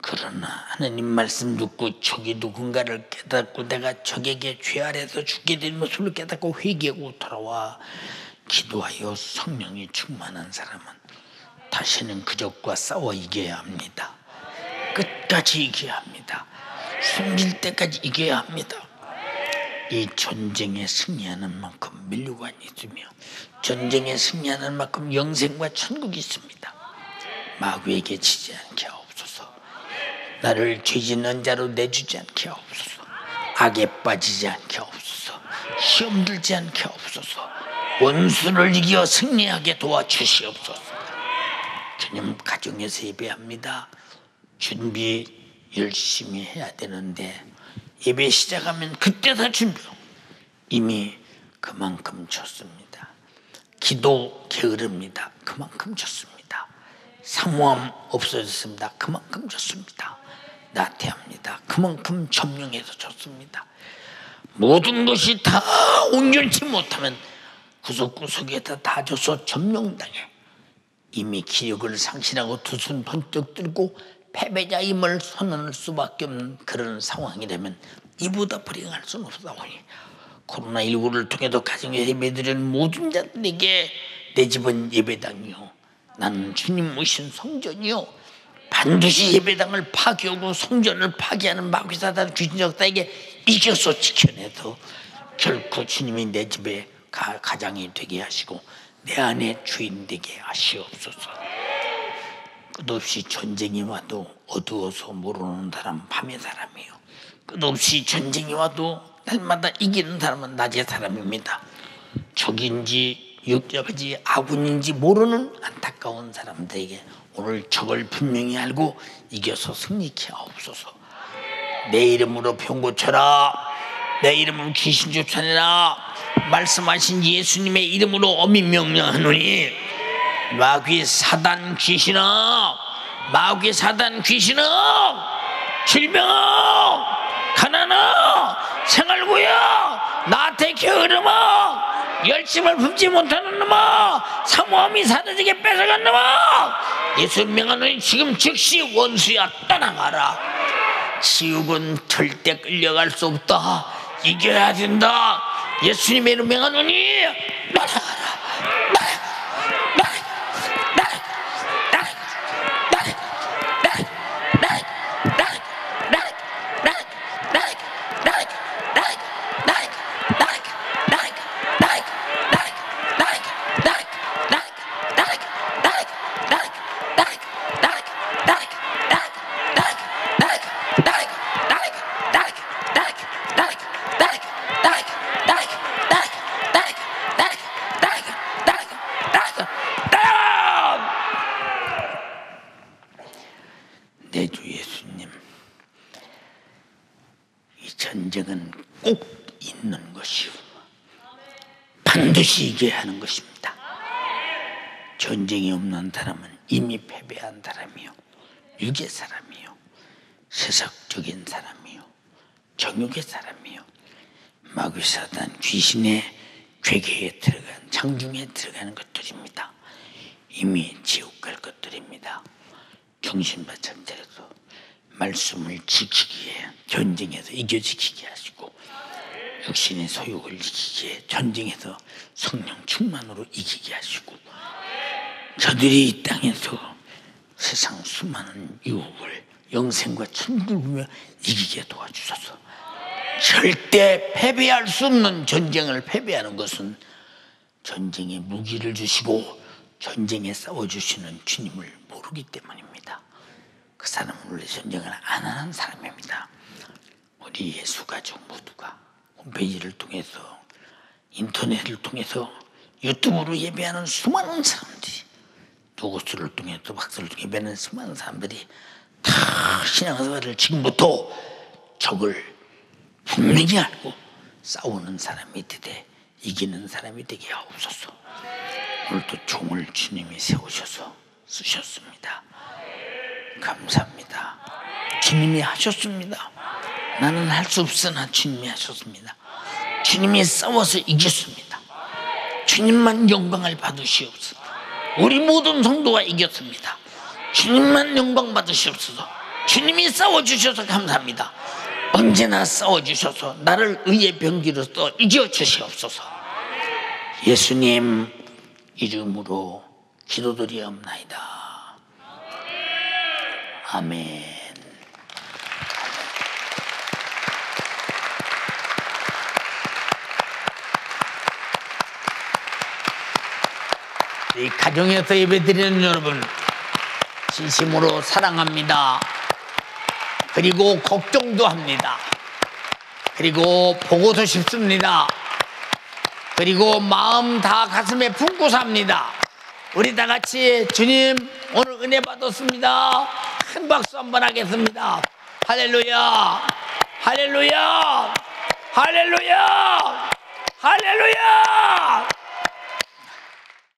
그러나 하나님 말씀 듣고 적이 누군가를 깨닫고 내가 적에게 죄 아래서 죽게 된 모습을 깨닫고 회개하고 돌아와 기도하여 성령이 충만한 사람은 다시는 그 적과 싸워 이겨야 합니다. 끝까지 이겨야 합니다. 숨질 때까지 이겨야 합니다. 이 전쟁에 승리하는 만큼 면류관이 있으며 전쟁에 승리하는 만큼 영생과 천국이 있습니다. 마귀에게 지지 않게 하옵소서. 나를 죄짓는 자로 내주지 않게 하옵소서. 악에 빠지지 않게 하옵소서. 시험 들지 않게 하옵소서. 원수를 이겨 승리하게 도와주시옵소서. 주님 가정에서 예배합니다. 준비 열심히 해야 되는데 예배 시작하면 그때서 준비 이미 그만큼 졌습니다. 기도 게으릅니다. 그만큼 졌습니다. 사모함 없어졌습니다. 그만큼 졌습니다. 나태합니다. 그만큼 점령해서 졌습니다. 모든 것이 다 온전치 못하면 구석구석에다 다 져서 점령당해 이미 기력을 상실하고 두 손 번쩍 들고 패배자임을 선언할 수밖에 없는 그런 상황이 되면 이보다 불행할 수는 없사오니 코로나19를 통해서 가정에 예배드리는 모든 자들에게 내 집은 예배당이요 나는 주님 모신 성전이요 반드시 예배당을 파괴하고 성전을 파괴하는 마귀사단 귀신적사에게 이겨서 지켜내서 결코 주님이 내 집에 가장이 되게 하시고 내 안에 주인 되게 하시옵소서. 끝없이 전쟁이 와도 어두워서 모르는 사람 밤의 사람이요 끝없이 전쟁이 와도 날마다 이기는 사람은 낮의 사람입니다. 적인지 역적인지 아군인지 모르는 안타까운 사람들에게 오늘 적을 분명히 알고 이겨서 승리케 하옵소서. 내 이름으로 병 고쳐라. 내 이름으로 귀신 쫓아내라. 말씀하신 예수님의 이름으로 엄히 명령하노니 마귀 사단 귀신아 마귀 사단 귀신아 질병아 가난아 생활고야 나한테 게으름아 열심을 품지 못하는 놈아 사모함이 사라지게 뺏어간 놈아 예수님 명하노니 지금 즉시 원수야 떠나가라. 지옥은 절대 끌려갈 수 없다. 이겨야 된다. 예수님의 이름 명하노니 떠나가라. 반드시 이겨야 하는 것입니다. 전쟁이 없는 사람은 이미 패배한 사람이요, 육의 사람이요, 세속적인 사람이요, 정욕의 사람이요, 마귀 사단 귀신의 괴계에 들어간 장중에 들어가는 것들입니다. 이미 지옥 갈 것들입니다. 정신바짝 차려서 말씀을 지키기에 전쟁에서 이겨 지키게 하시고, 육신의 소욕을 이기기에 전쟁에서 성령 충만으로 이기게 하시고, 저들이 이 땅에서 세상 수많은 유혹을 영생과 천국을 이기게 도와주소서. 절대 패배할 수 없는 전쟁을 패배하는 것은 전쟁에 무기를 주시고 전쟁에 싸워주시는 주님을 모르기 때문입니다. 그 사람은 원래 전쟁을 안 하는 사람입니다. 우리 예수 가족 모두가 홈페이지를 통해서, 인터넷을 통해서, 유튜브로 예배하는 수많은 사람들이, 노고스를 통해서 박수를 통해 예배하는 수많은 사람들이 다 신앙생활을 지금부터 적을 분명히 알고 싸우는 사람이 되되 이기는 사람이 되게 하옵소서. 오늘도 종을 주님이 세우셔서 쓰셨습니다. 감사합니다. 주님이 하셨습니다. 나는 할 수 없으나 주님이 하셨습니다. 주님이 싸워서 이겼습니다. 주님만 영광을 받으시옵소서. 우리 모든 성도가 이겼습니다. 주님만 영광 받으시옵소서. 주님이 싸워주셔서 감사합니다. 언제나 싸워주셔서 나를 의의 병기로서 이겨주시옵소서. 예수님 이름으로 기도드리옵나이다. 아멘. 이 가정에서 예배드리는 여러분 진심으로 사랑합니다. 그리고 걱정도 합니다. 그리고 보고도 싶습니다. 그리고 마음 다 가슴에 품고 삽니다. 우리 다 같이 주님 오늘 은혜 받았습니다. 큰 박수 한번 하겠습니다. 할렐루야, 할렐루야, 할렐루야, 할렐루야.